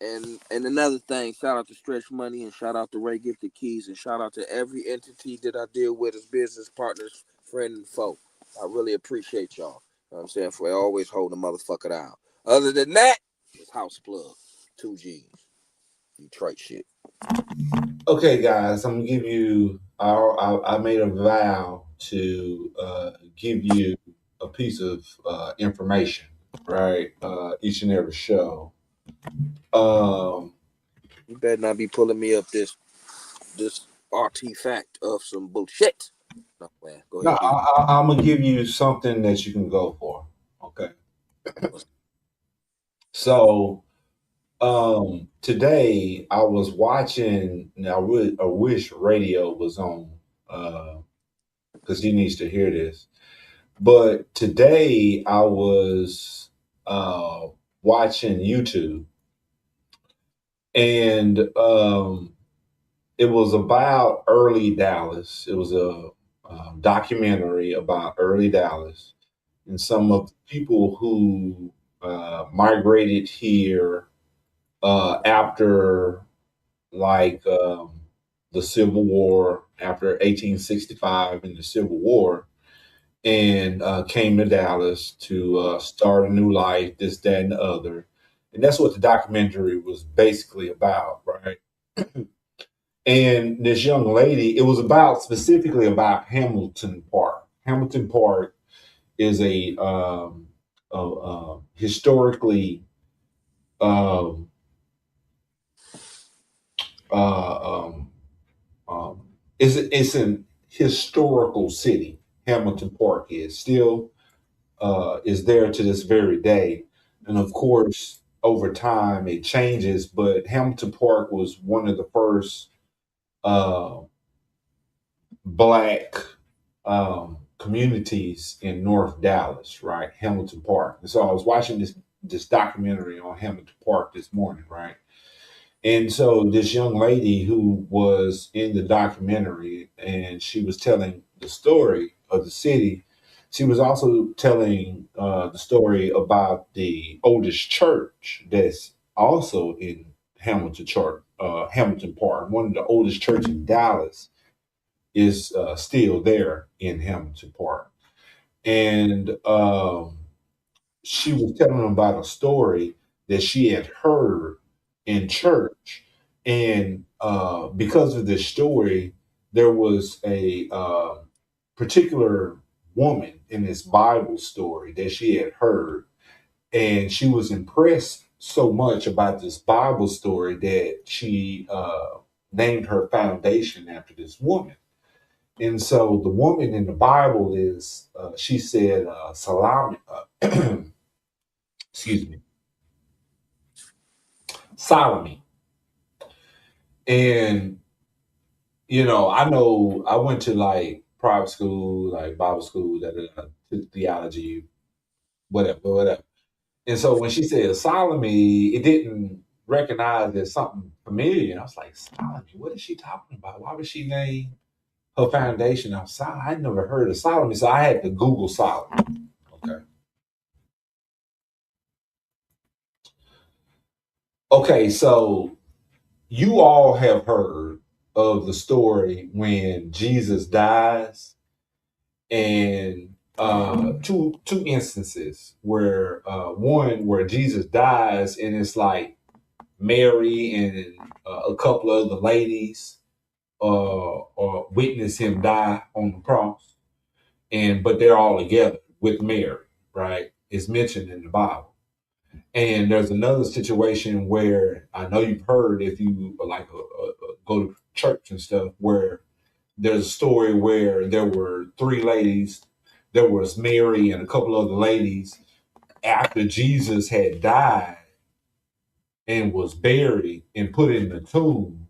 And another thing, shout out to Stretch Money and shout out to Ray Gifted Keys and shout out to every entity that I deal with as business partners, friend, and folk. I really appreciate y'all. You know what I'm saying? For always holding the motherfucker down. Other than that, it's House Plug. 2 G's. Detroit shit. Okay, guys, I'm gonna give you. I made a vow to give you a piece of information, right? Each and every show. You better not be pulling me up this artifact of some bullshit. No, man. Go No, ahead. I'm gonna give you something that you can go for. Okay. So, today I was watching. Now, I wish radio was on, because he needs to hear this. But today I was watching YouTube, and it was about early Dallas. It was a documentary about early Dallas and some of the people who migrated here after, like, the Civil War, after 1865 and the Civil War, and came to Dallas to start a new life, this, that, and the other. And that's what the documentary was basically about, right? And this young lady, it was about specifically about Hamilton Park. Hamilton Park is a historically it's an historical city. Hamilton Park is still is there to this very day, and of course, over time it changes. But Hamilton Park was one of the first uh, black communities in North Dallas, right? Hamilton Park. And so I was watching this documentary on Hamilton Park this morning, right? And so this young lady who was in the documentary, and she was telling the story of the city. She was also telling the story about the oldest church that's also in Hamilton Park. One of the oldest church in Dallas is still there in Hamilton Park. And she was telling them about a story that she had heard in church. And because of this story, there was a particular woman in this Bible story that she had heard. And she was impressed so much about this Bible story that she named her foundation after this woman. And so the woman in the Bible is, she said, Salami, excuse me, Solomon. And, I know I went to like private school, like Bible school, theology, whatever. And so when she said Solomon, it didn't recognize as something familiar. I was like, Solomon, what is she talking about? Why would she name her foundation of Solomon? I never heard of Solomon, so I had to Google Solomon. Okay. Okay, so you all have heard of the story when Jesus dies, and two instances where one where Jesus dies, and it's like Mary and a couple of the ladies witness him die on the cross, but they're all together with Mary, right? It's mentioned in the Bible. And there's another situation where I know you've heard, if you like go to church and stuff, where there's a story where there were three ladies. There was Mary and a couple other ladies. After Jesus had died and was buried and put in the tomb,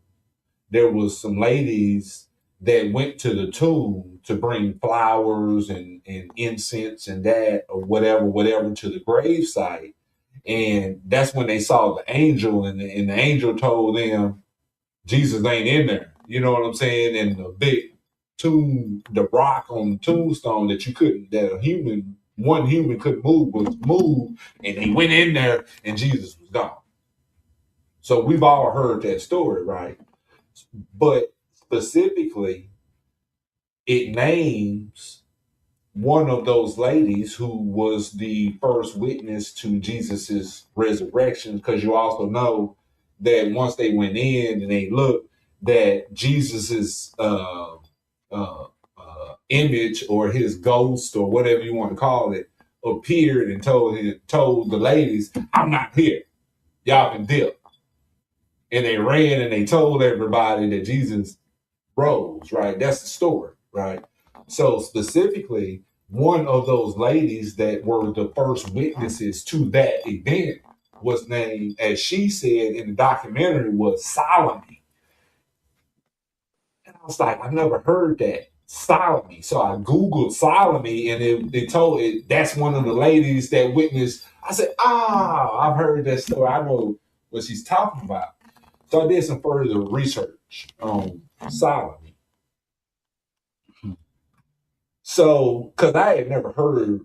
there was some ladies that went to the tomb to bring flowers and incense and that, or whatever to the gravesite. And that's when they saw the angel, and the angel told them Jesus ain't in there. You know what I'm saying? And the big the rock on the tombstone that one human couldn't move was moved, and he went in there and Jesus was gone. So we've all heard that story, right? But specifically, it names one of those ladies who was the first witness to Jesus's resurrection, because you also know that once they went in and they looked, that Jesus's image or his ghost or whatever you want to call it appeared and told the ladies, "I'm not here. Y'all can dip." And they ran and they told everybody that Jesus rose, right? That's the story, right? So specifically, one of those ladies that were the first witnesses to that event was named, as she said in the documentary, was Salome. And I was like, I never heard that. Salome. So I Googled Salome and it told it that's one of the ladies that witnessed. I said, I've heard that story. I know what she's talking about. So I did some further research on Salome. So, because I had never heard.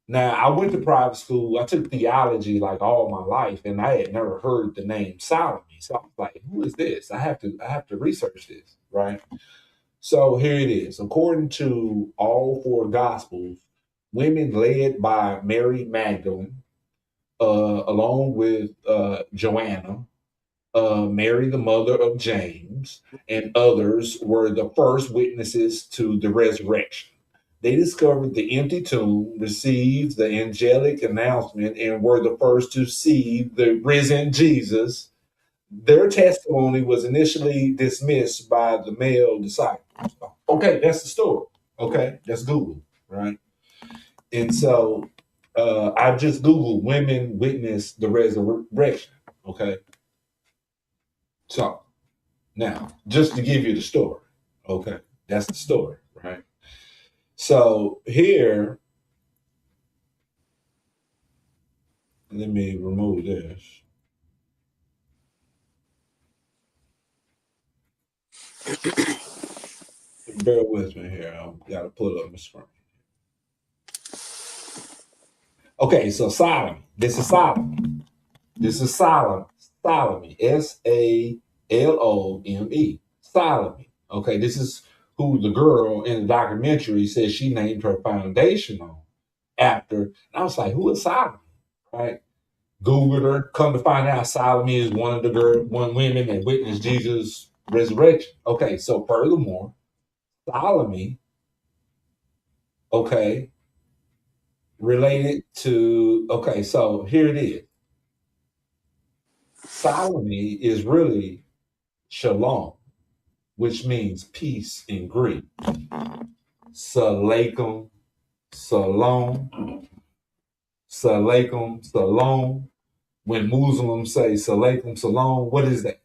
Now, I went to private school. I took theology like all my life, and I had never heard the name Salome. So I was like, "Who is this? I have to research this, right?" So here it is. According to all four Gospels, women led by Mary Magdalene, along with Joanna, Mary, the mother of James, and others were the first witnesses to the resurrection. They discovered the empty tomb, received the angelic announcement, and were the first to see the risen Jesus. Their testimony was initially dismissed by the male disciples. Okay, that's the story. Okay, that's Google, right? And so I just Googled women witness the resurrection. Okay. So now, just to give you the story, okay, that's the story, right? So here, let me remove this. Bear with me here. I've got to pull up my screen. Okay, so Salome. This is Salome. This is Salome. Salome. Salome. Salome. Okay, this is who the girl in the documentary says she named her foundation on after. And I was like, who is Salome? Right? Googled her. Come to find out, Salome is one of the women that witnessed Jesus' resurrection. Okay, so furthermore, Salome, okay, related to, okay, so here it is. Salome is really shalom, which means peace in Greek. Salaikum, salom. Salaikum, salom. When Muslims say salaikum, salom, what is that?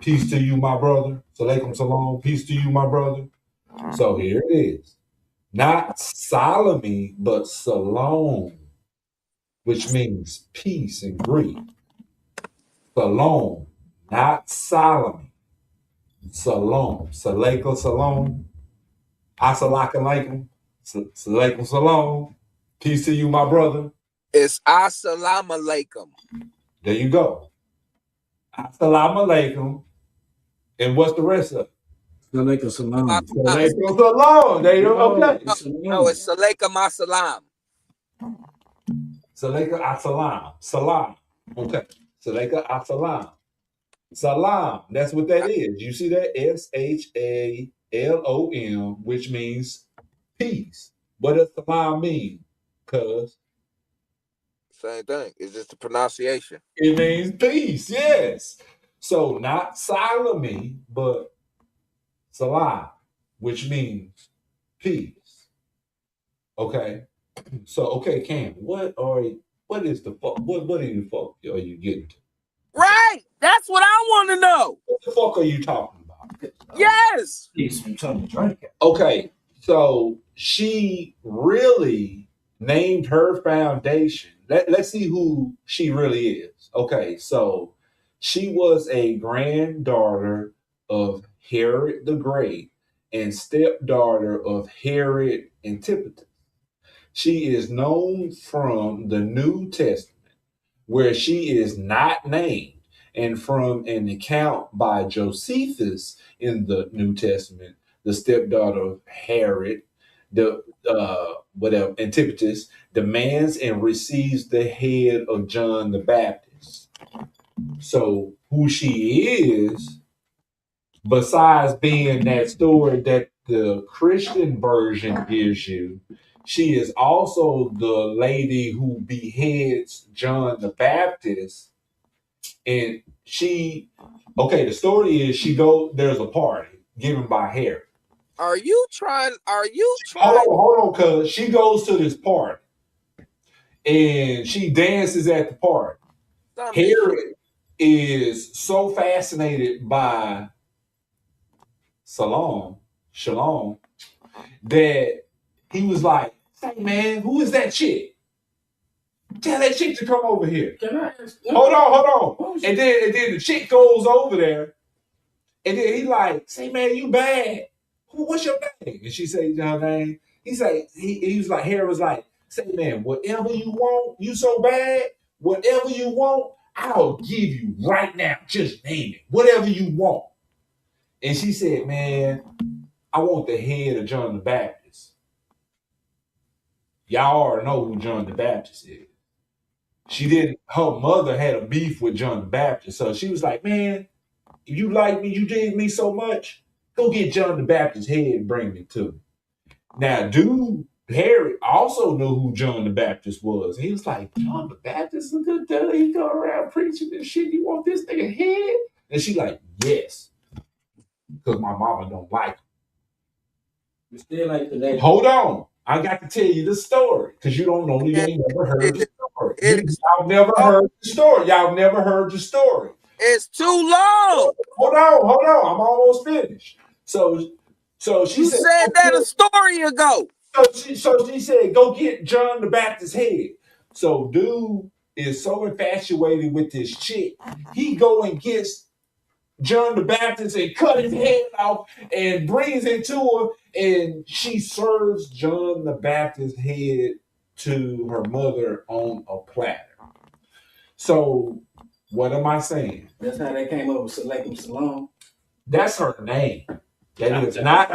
Peace to you, my brother. Salaikum, salom. Peace to you, my brother. So here it is. Not Salome, but Salom, which means peace in Greek. Salom, not Salome. Salom. Salaikum, salom. Assalamu alaikum. Salaikum, salom. Peace to you, my brother. It's assalamu alaikum. There you go. Assalamu alaikum. And what's the rest of it? Salaikum salam. Salaikum salam. There you go. Okay. No, it's salaikum assalam. Salaikum assalam. Salam. Okay. Salaikum assalam. Salam. That's what that is. You see that? SHALOM, which means peace. What does salam mean? Cuz same thing. It's just the pronunciation. It means peace. Yes. So not Salome, but Salam, which means peace. Okay. So okay, Cam, what is the fuck? What are you fuck are you getting to? Right. That's what I want to know. What the fuck are you talking about? Yes. Okay. So she really named her foundation. Let's see who she really is. Okay. So She was a granddaughter of Herod the Great and stepdaughter of Herod Antipater. She is known from the New Testament, where she is not named, and from an account by Josephus in the New Testament, the stepdaughter of Herod, the Antipater, demands and receives the head of John the Baptist. So who she is, besides being that story that the Christian version gives you, she is also the lady who beheads John the Baptist. And the story is there's a party given by Herod. Are you trying? Hold on, cuz she goes to this party and she dances at the party. Herod is so fascinated by Shalom, that he was like, "Say, man, who is that chick? Tell that chick to come over here." Can I ask? Hold on. And then the chick goes over there, and then he like, "Say, man, you bad. What's your name?" And she says her name. He was like, Herod was like, "Say, man, whatever you want, you so bad, whatever you want, I'll give you right now. Just name it, whatever you want." And she said, "Man, I want the head of John the Baptist." Y'all already know who John the Baptist is. Her mother had a beef with John the Baptist. So she was like, "Man, if you like me, you dig me so much, go get John the Baptist's head and bring me to me." Now, dude, Herod also knew who John the Baptist was. He was like, "John the Baptist is a good dude. He go around preaching this shit. You want this nigga head?" And she like, "Yes. Because my mama don't like him." You still like the name. Hold on. I got to tell you the story because you don't know. You ain't never heard the story. Y'all never heard the story. Y'all never heard the story. It's too long. Hold on. I'm almost finished. So she said that a story ago. So she said, "Go get John the Baptist's head." So dude is so infatuated with this chick, he go and gets John the Baptist and cut his head off and brings it to her, and she serves John the Baptist's head to her mother on a platter. So what am I saying? That's how they came up with Selectum Salon. That's her name. That is not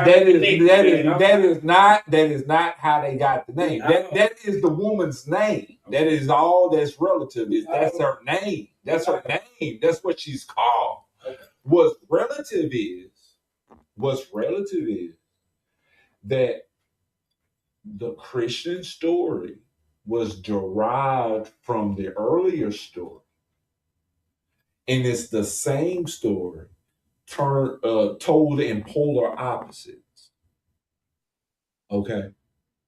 how they got the name. That is the woman's name. That is all that's relative. That's her name. That's her name. That's what she's called. What's relative is that the Christian story was derived from the earlier story. And it's the same story told in polar opposites. Okay?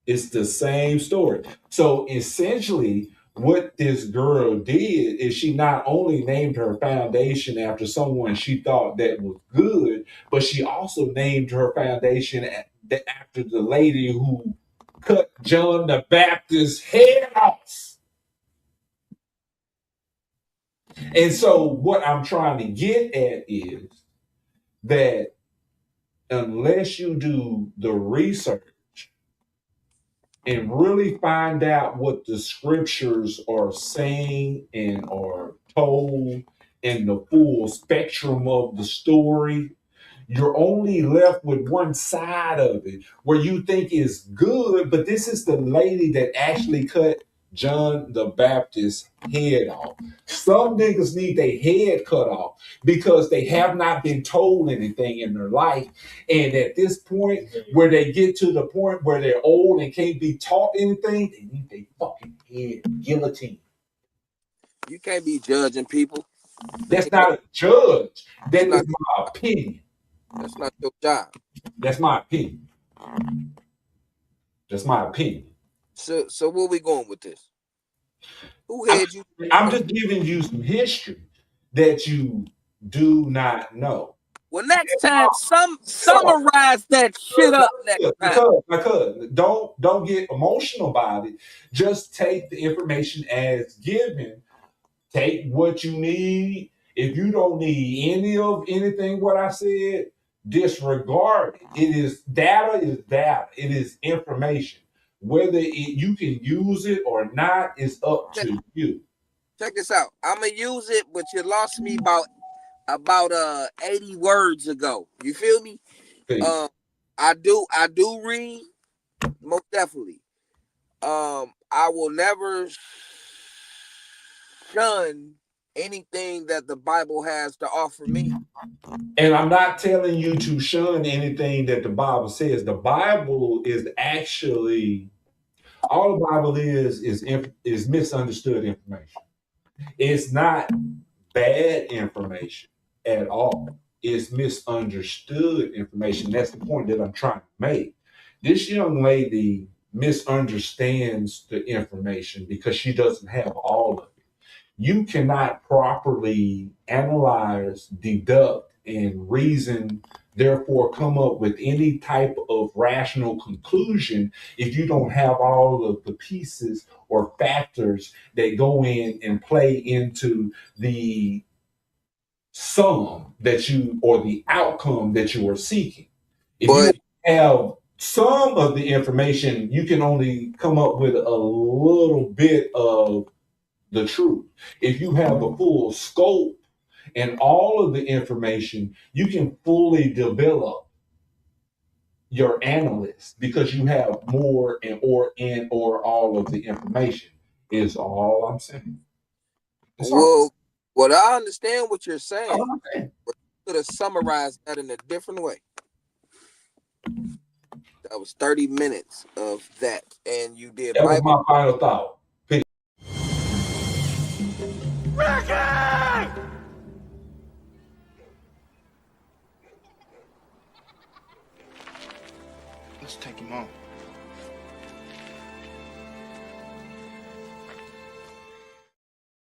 It's the same story. So essentially, what this girl did is she not only named her foundation after someone she thought that was good, but she also named her foundation after the lady who cut John the Baptist's head off. And so what I'm trying to get at is that unless you do the research and really find out what the scriptures are saying and are told in the full spectrum of the story, you're only left with one side of it where you think is good, but this is the lady that actually cut John the Baptist's head off. Some niggas need their head cut off because they have not been told anything in their life. And at this point, where they get to the point where they're old and can't be taught anything, they need their fucking head guillotined. You can't be judging people. That's not a judge. That is my opinion. That's not your job. That's my opinion. That's my opinion. So where we going with this? Who had you? I'm just giving you some history that you do not know. Well, next time, summarize that shit up next time. Because don't get emotional about it. Just take the information as given. Take what you need. If you don't need any of anything what I said, disregard it. It is data. It is information. Whether you can use it or not is up to you. Check this out. I'm gonna use it, but you lost me about 80 words ago. You feel me? I do read, most definitely. I will never shun anything that the Bible has to offer me. And I'm not telling you to shun anything that the Bible says. The Bible is actually, all the Bible is misunderstood information. It's not bad information at all. It's misunderstood information. That's the point that I'm trying to make. This young lady misunderstands the information because she doesn't have all of it. You cannot properly analyze, deduct, and reason, therefore come up with any type of rational conclusion if you don't have all of the pieces or factors that go in and play into the sum that you, or the outcome that you are seeking. If you have some of the information, you can only come up with a little bit of the truth. If you have the full scope and all of the information, you can fully develop your analyst because you have more or all of the information is all I'm saying. Well, I understand what you're saying, but you could have summarized that in a different way. That was 30 minutes of that, and you did. That was my final thought. Ricky! Let's take him on.